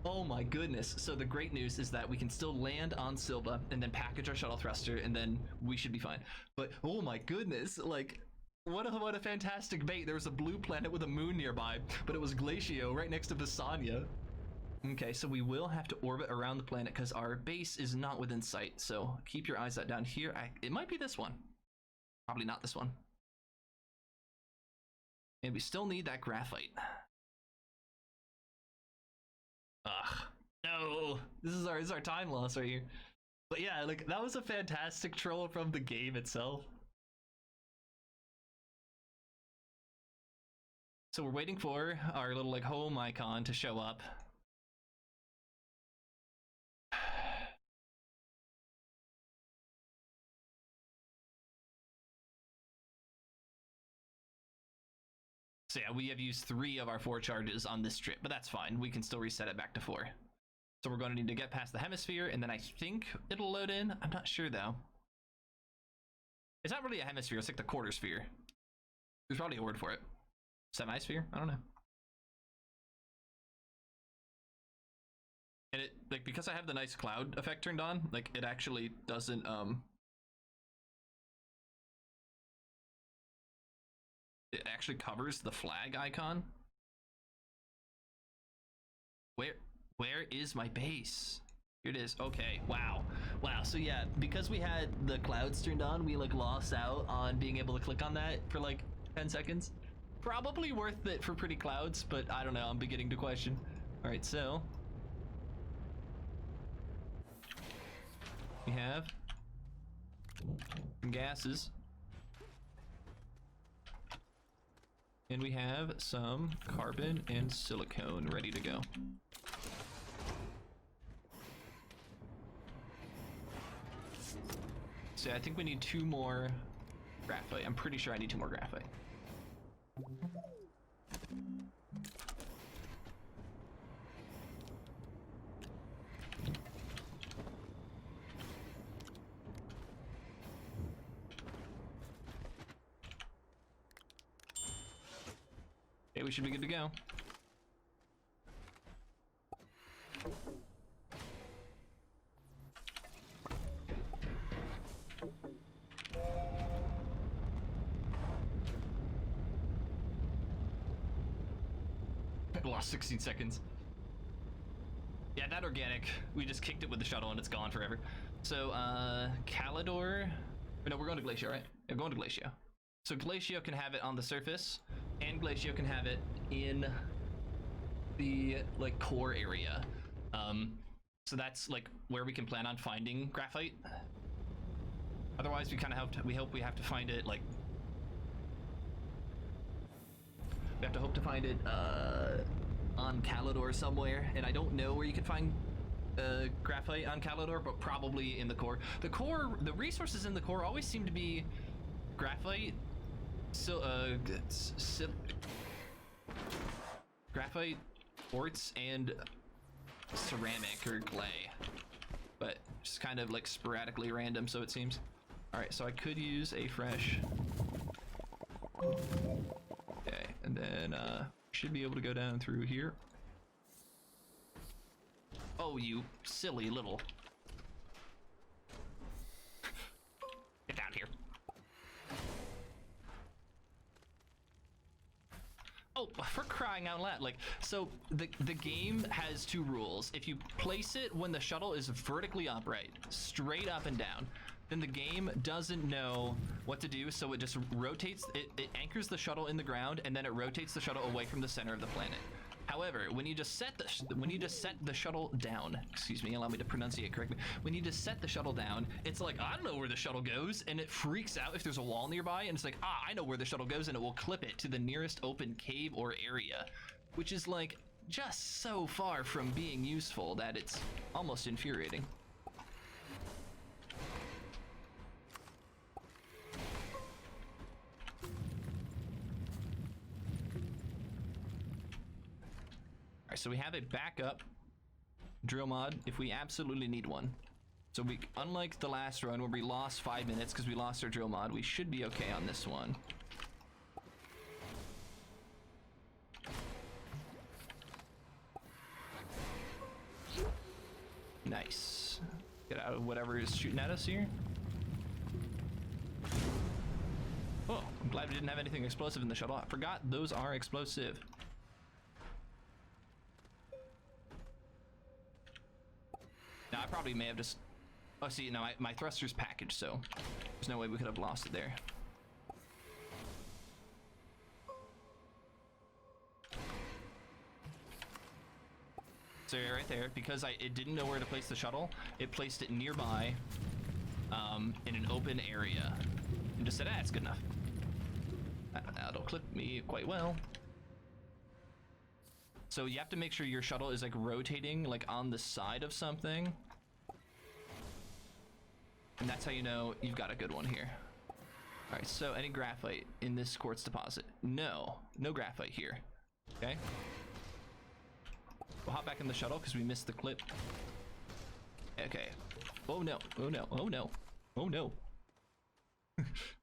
Oh my goodness. So the great news is that we can still land on Sylva and then package our shuttle thruster and then we should be fine. But oh my goodness, like what a fantastic bait. There was a blue planet with a moon nearby, but it was Glacio right next to Visanya. Okay, so we will have to orbit around the planet because our base is not within sight. So keep your eyes out down here. It might be this one. Probably not this one. And we still need that graphite. Ugh, no. This is our time loss right here. But yeah, like that was a fantastic troll from the game itself. So we're waiting for our little like home icon to show up. So yeah, we have used 3 of our 4 charges on this trip, but that's fine. We can still reset it back to 4. So we're going to need to get past the hemisphere, and then I think it'll load in. I'm not sure though. It's not really a hemisphere, it's like the quarter sphere. There's probably a word for it. Semi-sphere? I don't know. And it, like, because I have the nice cloud effect turned on, like, it actually doesn't, it actually covers the flag icon. Where is my base? Here it is. Okay, wow. So yeah, because we had the clouds turned on, we like lost out on being able to click on that for like 10 seconds. Probably worth it for pretty clouds, but I don't know, I'm beginning to question. All right, so we have some gases. And we have some carbon and silicone ready to go. So I think we need 2 more graphite. I'm pretty sure I need 2 more graphite. Okay, we should be good to go. I lost 16 seconds. Yeah, that organic. We just kicked it with the shuttle and it's gone forever. So, Calidor. No, we're going to Glacio, right? We're going to Glacio. So Glacio can have it on the surface, and Glacio can have it in the like core area. So that's like where we can plan on finding graphite. Otherwise, we kind of hope we have to find it like we have to hope to find it on Calidor somewhere, and I don't know where you can find graphite on Calidor, but probably in the core. The resources in the core always seem to be graphite. Graphite, quartz, and ceramic or clay, but just kind of like sporadically random, so it seems. All right, so I could use a fresh. Okay, and then should be able to go down through here. Oh, you silly little. Get down here. Oh, for crying out loud. Like, so the game has 2 rules. If you place it when the shuttle is vertically upright, straight up and down, then the game doesn't know what to do, so it just rotates, it anchors the shuttle in the ground, and then it rotates the shuttle away from the center of the planet. However, when you just set the shuttle down, excuse me, allow me to pronunciate correctly. When you just set the shuttle down, it's like, I don't know where the shuttle goes, and it freaks out if there's a wall nearby, and it's like, I know where the shuttle goes, and it will clip it to the nearest open cave or area, which is like just so far from being useful that it's almost infuriating. Alright, so we have a backup drill mod if we absolutely need one. So we, unlike the last run where we lost 5 minutes because we lost our drill mod, we should be okay on this one. Nice. Get out of whatever is shooting at us here. Oh, I'm glad we didn't have anything explosive in the shuttle. I forgot those are explosive. Now, I probably may have just... Oh, see, no, my thruster's packaged, so there's no way we could have lost it there. So right there, because it didn't know where to place the shuttle, it placed it nearby in an open area and just said, ah, it's good enough. That'll clip me quite well. So you have to make sure your shuttle is like rotating like on the side of something. And that's how you know you've got a good one here. All right, so any graphite in this quartz deposit? No graphite here, okay? We'll hop back in the shuttle because we missed the clip. Okay. Oh no, oh no, oh no, oh no.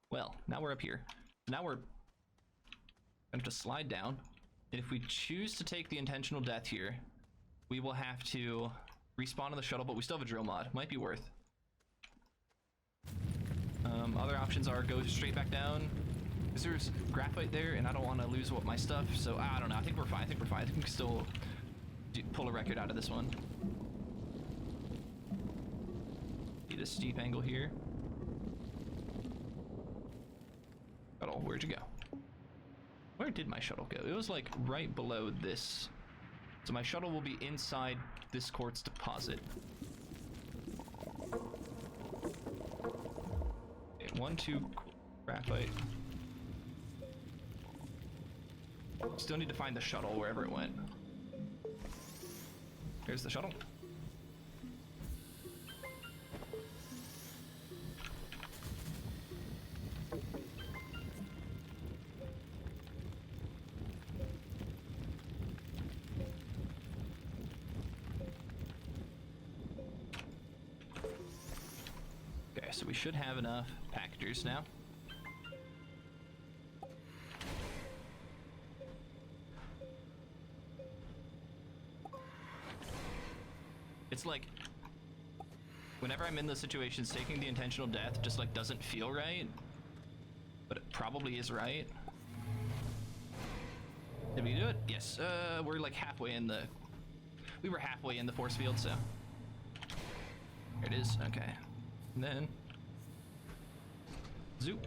Well, now we're up here. Now we're going to slide down. And if we choose to take the intentional death here, we will have to respawn on the shuttle, but we still have a drill mod. Might be worth. Other options are go straight back down. Because there's graphite there, and I don't want to lose my stuff, so I don't know. I think we're fine. I think we're fine. I think we can still pull a record out of this one. Need a steep angle here. Shuttle, where'd you go? Where did my shuttle go? It was like right below this. So my shuttle will be inside this quartz deposit. Okay, 1, 2, graphite. Still need to find the shuttle wherever it went. Here's the shuttle. Okay, so we should have enough packagers now. It's like, whenever I'm in those situations, taking the intentional death just like doesn't feel right, but it probably is right. Did we do it? Yes. We're like halfway in the, we were halfway in the force field, so. There it is, okay. And then, zoop.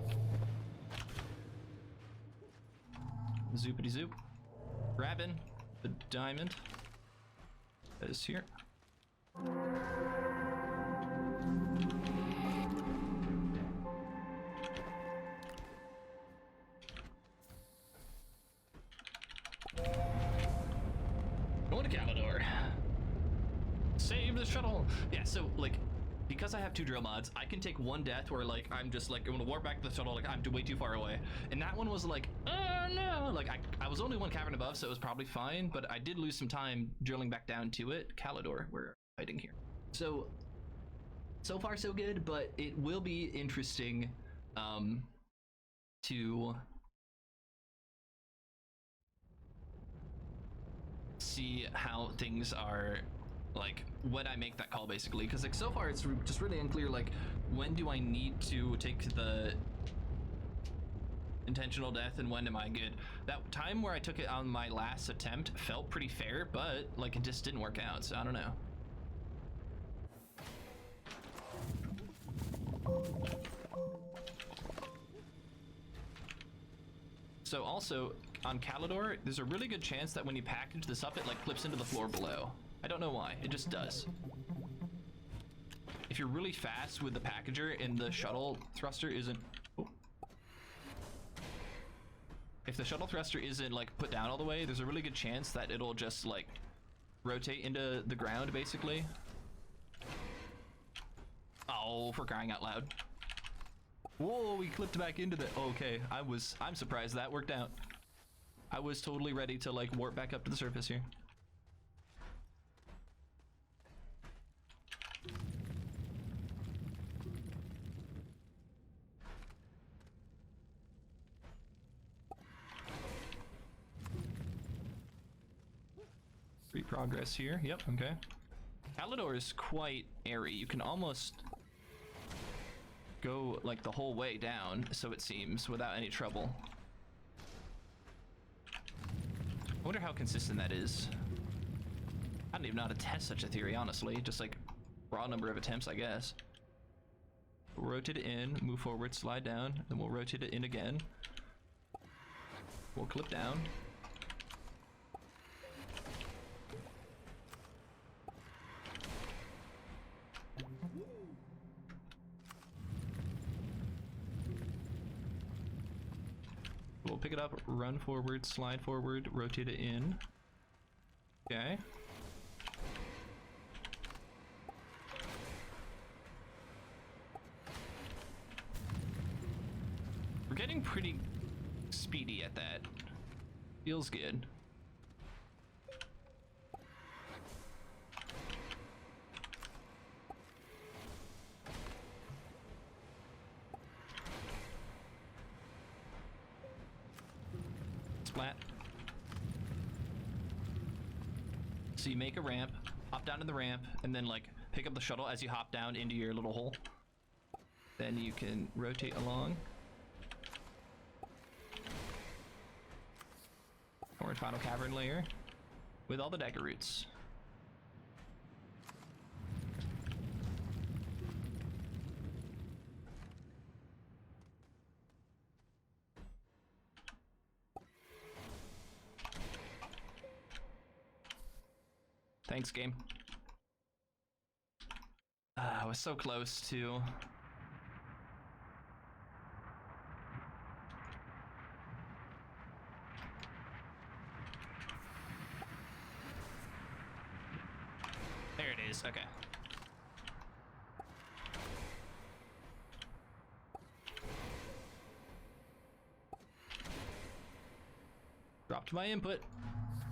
Zoopity zoop. Grabbing the diamond that is here. Going to Calidor. Save the shuttle. Yeah, so like, because I have 2 drill mods, I can take one death where like I'm just like I'm gonna warp back to the shuttle, like I'm way too far away. And that one was like, oh no, like I was only 1 cavern above, so it was probably fine, but I did lose some time drilling back down to it. Calidor, we're fighting here. So far so good, but it will be interesting to see how things are like when I make that call, basically, because like so far it's just really unclear like when do I need to take the intentional death and when am I good. That time where I took it on my last attempt felt pretty fair, but like it just didn't work out, so I don't know. So also, on Calidor, there's a really good chance that when you package this up, it like clips into the floor below. I don't know why, it just does. If you're really fast with the packager and the shuttle thruster isn't... Oh. If the shuttle thruster isn't like put down all the way, there's a really good chance that it'll just like rotate into the ground basically. Oh, for crying out loud. Whoa, we clipped back into the... Okay, I'm surprised that worked out. I was totally ready to like warp back up to the surface here. Free progress here. Yep, okay. Calidor is quite airy. You can almost go like the whole way down, so it seems, without any trouble. I wonder how consistent that is. I don't even know how to test such a theory, honestly. Just like raw number of attempts, I guess. We'll rotate it in, move forward, slide down, then we'll rotate it in again. We'll clip down. We'll pick it up, run forward, slide forward, rotate it in. Okay. We're getting pretty speedy at that. Feels good. Splat. So you make a ramp, hop down to the ramp, and then like pick up the shuttle as you hop down into your little hole. Then you can rotate along. Forward final cavern layer with all the dagger roots. Thanks, game. I was so close to... There it is, okay. Dropped my input.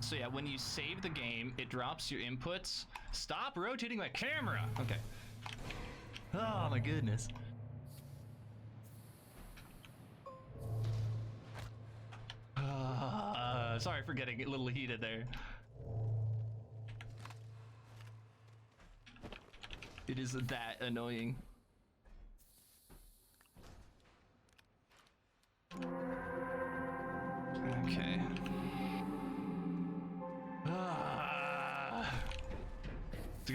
So yeah, when you save the game, it drops your inputs. Stop rotating my camera! Okay. Oh my goodness. Sorry for getting a little heated there. It is that annoying. Okay.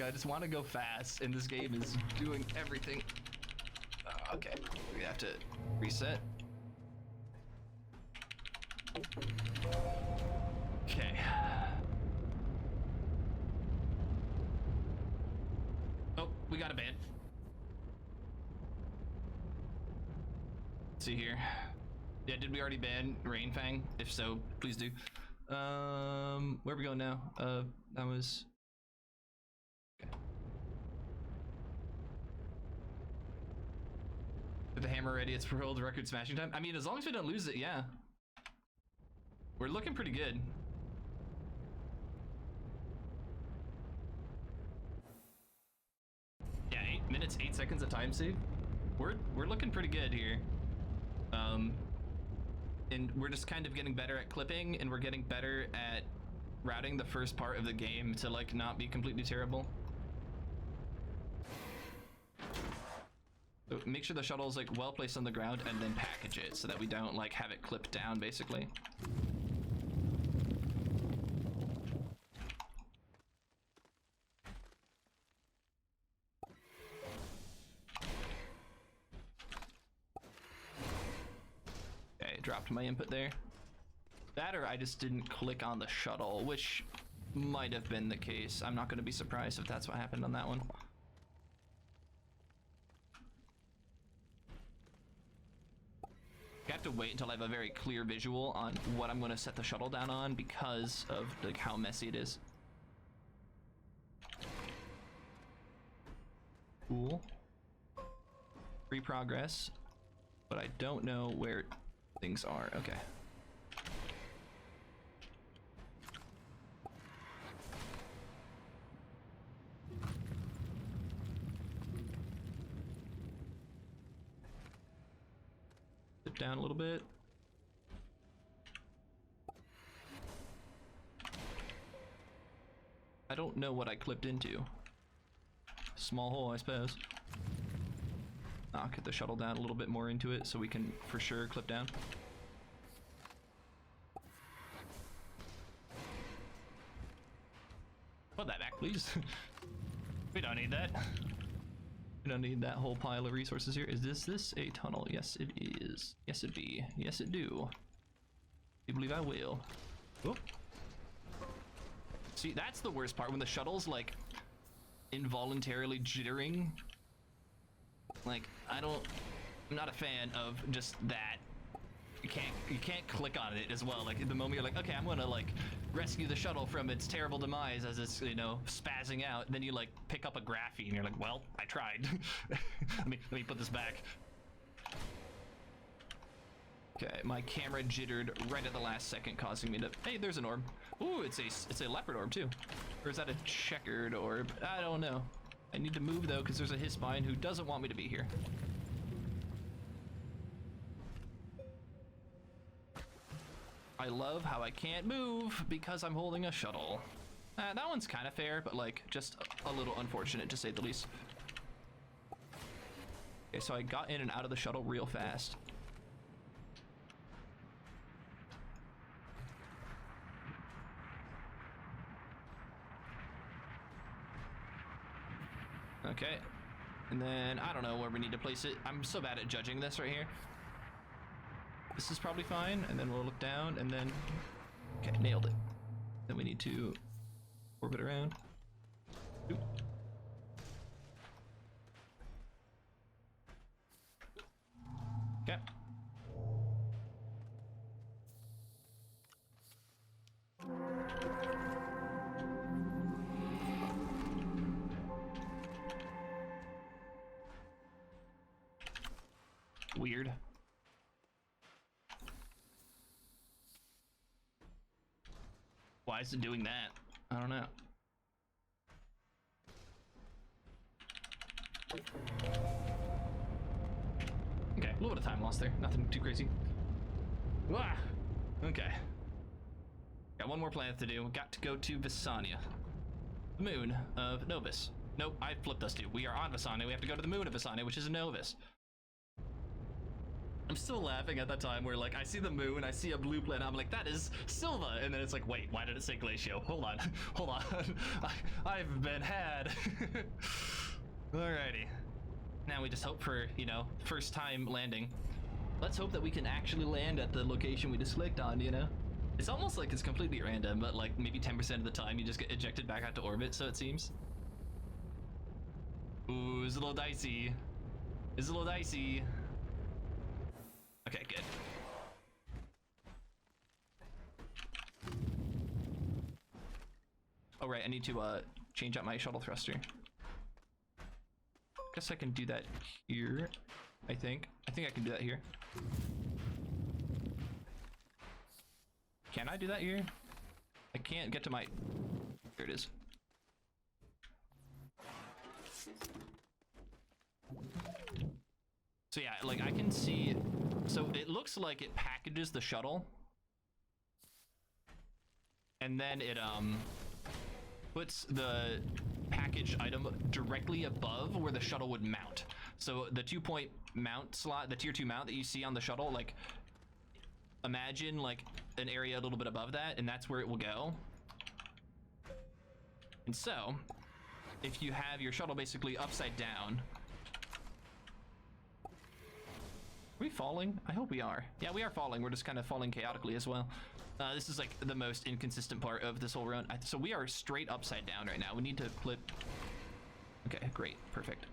I just want to go fast, and this game is doing everything. Okay, we have to reset. Okay. Oh, we got a ban. Let's see here. Yeah, did we already ban Rainfang? If so, please do. Where are we going now? That was... With the hammer ready, it's world record smashing time. I mean, as long as we don't lose it, yeah. We're looking pretty good. Yeah, 8 minutes, 8 seconds of time save. We're looking pretty good here. And we're just kind of getting better at clipping, and we're getting better at routing the first part of the game to like not be completely terrible. So make sure the shuttle is like well placed on the ground, and then package it so that we don't like have it clipped down basically. dropped my input there. That or I just didn't click on the shuttle, which might have been the case. I'm not going to be surprised if that's what happened on that one. I have to wait until I have a very clear visual on what I'm going to set the shuttle down on because of like how messy it is. Cool. Free progress, but I don't know where things are. Okay. Sit down a little bit. I don't know what I clipped into. Small hole, I suppose. I'll get the shuttle down a little bit more into it so we can for sure clip down. Put that back, please. We don't need that. We don't need that whole pile of resources here. Is this a tunnel? Yes, it is. Yes, it be. Yes, it do. You believe I will. Whoop. See, that's the worst part when the shuttle's like involuntarily jittering. Like, I'm not a fan of just that. You can't click on it as well. Like the moment you're like, okay, I'm gonna like rescue the shuttle from its terrible demise as it's, you know, spazzing out, then you like pick up a graphite and you're like, well, I tried. let me put this back. Okay, my camera jittered right at the last second, causing me to, hey, there's an orb. Ooh, it's a leopard orb too. Or is that a checkered orb? I don't know. I need to move though, because there's a Hisspine who doesn't want me to be here. I love how I can't move because I'm holding a shuttle. That one's kind of fair, but like just a little unfortunate to say the least. Okay, so I got in and out of the shuttle real fast. Okay, and then I don't know where we need to place it. I'm so bad at judging this right here. This is probably fine, and then we'll look down, and then, okay, nailed it. Then we need to orbit around. Oop. Okay. Weird. Why is it doing that? I don't know. Okay, a little bit of time lost there. Nothing too crazy. Ah, okay. Got one more planet to do. Got to go to Visania, the moon of Novus. Nope, I flipped us two. We are on Visania. We have to go to the moon of Visania, which is Novus. I'm still laughing at that time where like I see the moon, I see a blue planet, I'm like, that is Sylva, and then it's like, wait, why did it say Glacio? Hold on, hold on. I've been had. Alrighty. Now we just hope for, you know, first time landing. Let's hope that we can actually land at the location we just clicked on, you know? It's almost like it's completely random, but like maybe 10% of the time you just get ejected back out to orbit, so it seems. Ooh, it's a little dicey. It's a little dicey. Okay, good. Oh right, I need to change out my shuttle thruster. Guess I can do that here. I think I can do that here. Can I do that here? I can't get to my... There it is. So yeah, like I can see, so it looks like it packages the shuttle and then it puts the package item directly above where the shuttle would mount. So the 2-point mount slot, the tier 2 mount that you see on the shuttle, like imagine like an area a little bit above that, and that's where it will go. And so if you have your shuttle basically upside down, we falling? I hope we are. Yeah, we are falling. We're just kind of falling chaotically as well. This is like the most inconsistent part of this whole run. So we are straight upside down right now. We need to flip. Okay, great, perfect.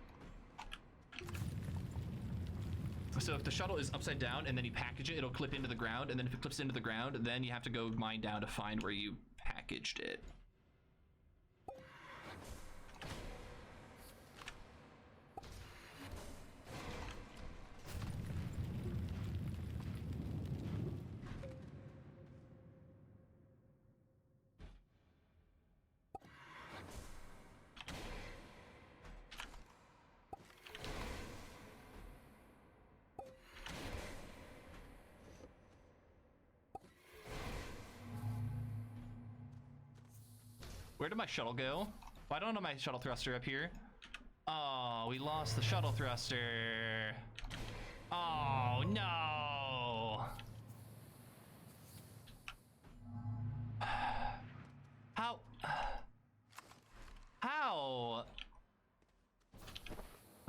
So if the shuttle is upside down and then you package it, it'll clip into the ground, and then if it clips into the ground, then you have to go mine down to find where you packaged it. Where did my shuttle go? Why don't I have my shuttle thruster up here? Oh, we lost the shuttle thruster. Oh, no. How? How?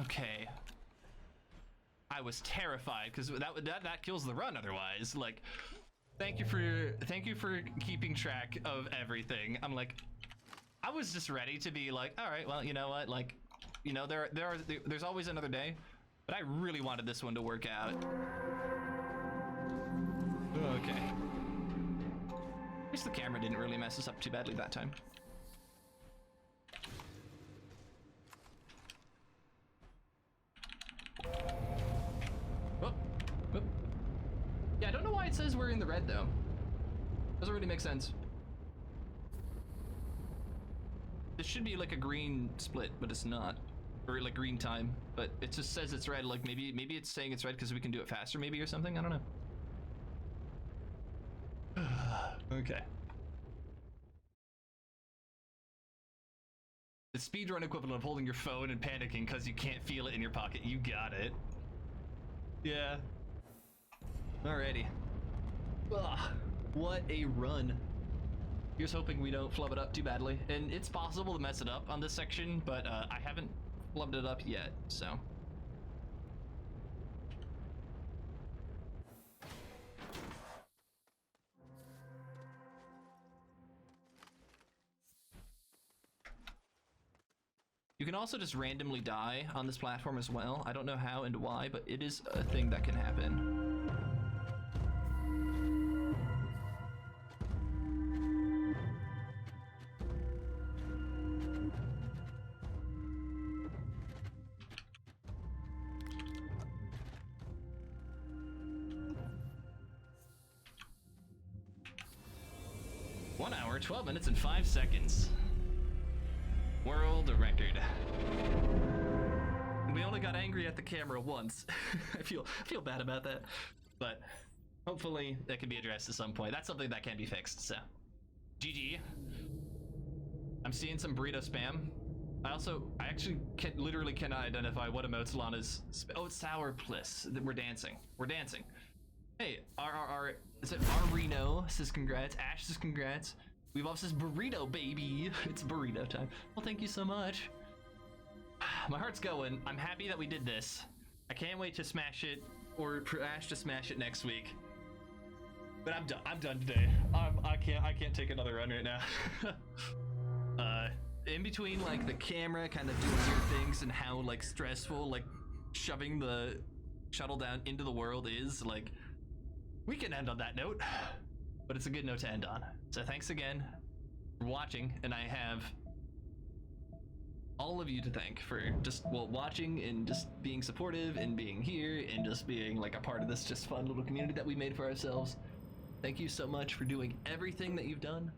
Okay. I was terrified because that kills the run otherwise. Like, thank you for keeping track of everything. I'm like, I was just ready to be like, all right, well, you know what, like, you know, there's always another day, but I really wanted this one to work out. Okay. At least the camera didn't really mess us up too badly that time. Oh, oh. Yeah, I don't know why it says we're in the red though. Doesn't really make sense. This should be like a green split, but it's not. Or like green time, but it just says it's red. Like maybe it's saying it's red because we can do it faster maybe or something, I don't know. Okay. The speedrun equivalent of holding your phone and panicking because you can't feel it in your pocket. You got it. Yeah. Alrighty. Ugh, what a run. Here's hoping we don't flub it up too badly. And it's possible to mess it up on this section, but I haven't flubbed it up yet, so. You can also just randomly die on this platform as well. I don't know how and why, but it is a thing that can happen. 1 hour, 12 minutes, and 5 seconds. World record. We only got angry at the camera once. I feel bad about that, but hopefully that can be addressed at some point. That's something that can be fixed, so. GG. I'm seeing some burrito spam. I actually literally cannot identify what emotes Lana's. Oh, it's Sour Bliss. We're dancing. We're dancing. Hey, is it Reno says congrats. Ash says congrats. We've also says burrito, baby. It's burrito time. Well, thank you so much. My heart's going. I'm happy that we did this. I can't wait to smash it, or for Ash to smash it next week. But I'm done. I'm done today. I can't take another run right now. In between like the camera kind of doing weird things and how like stressful like shoving the shuttle down into the world is, like, we can end on that note, but it's a good note to end on. So thanks again for watching, and I have all of you to thank for just, well, watching and just being supportive and being here and just being like a part of this just fun little community that we made for ourselves. Thank you so much for doing everything that you've done.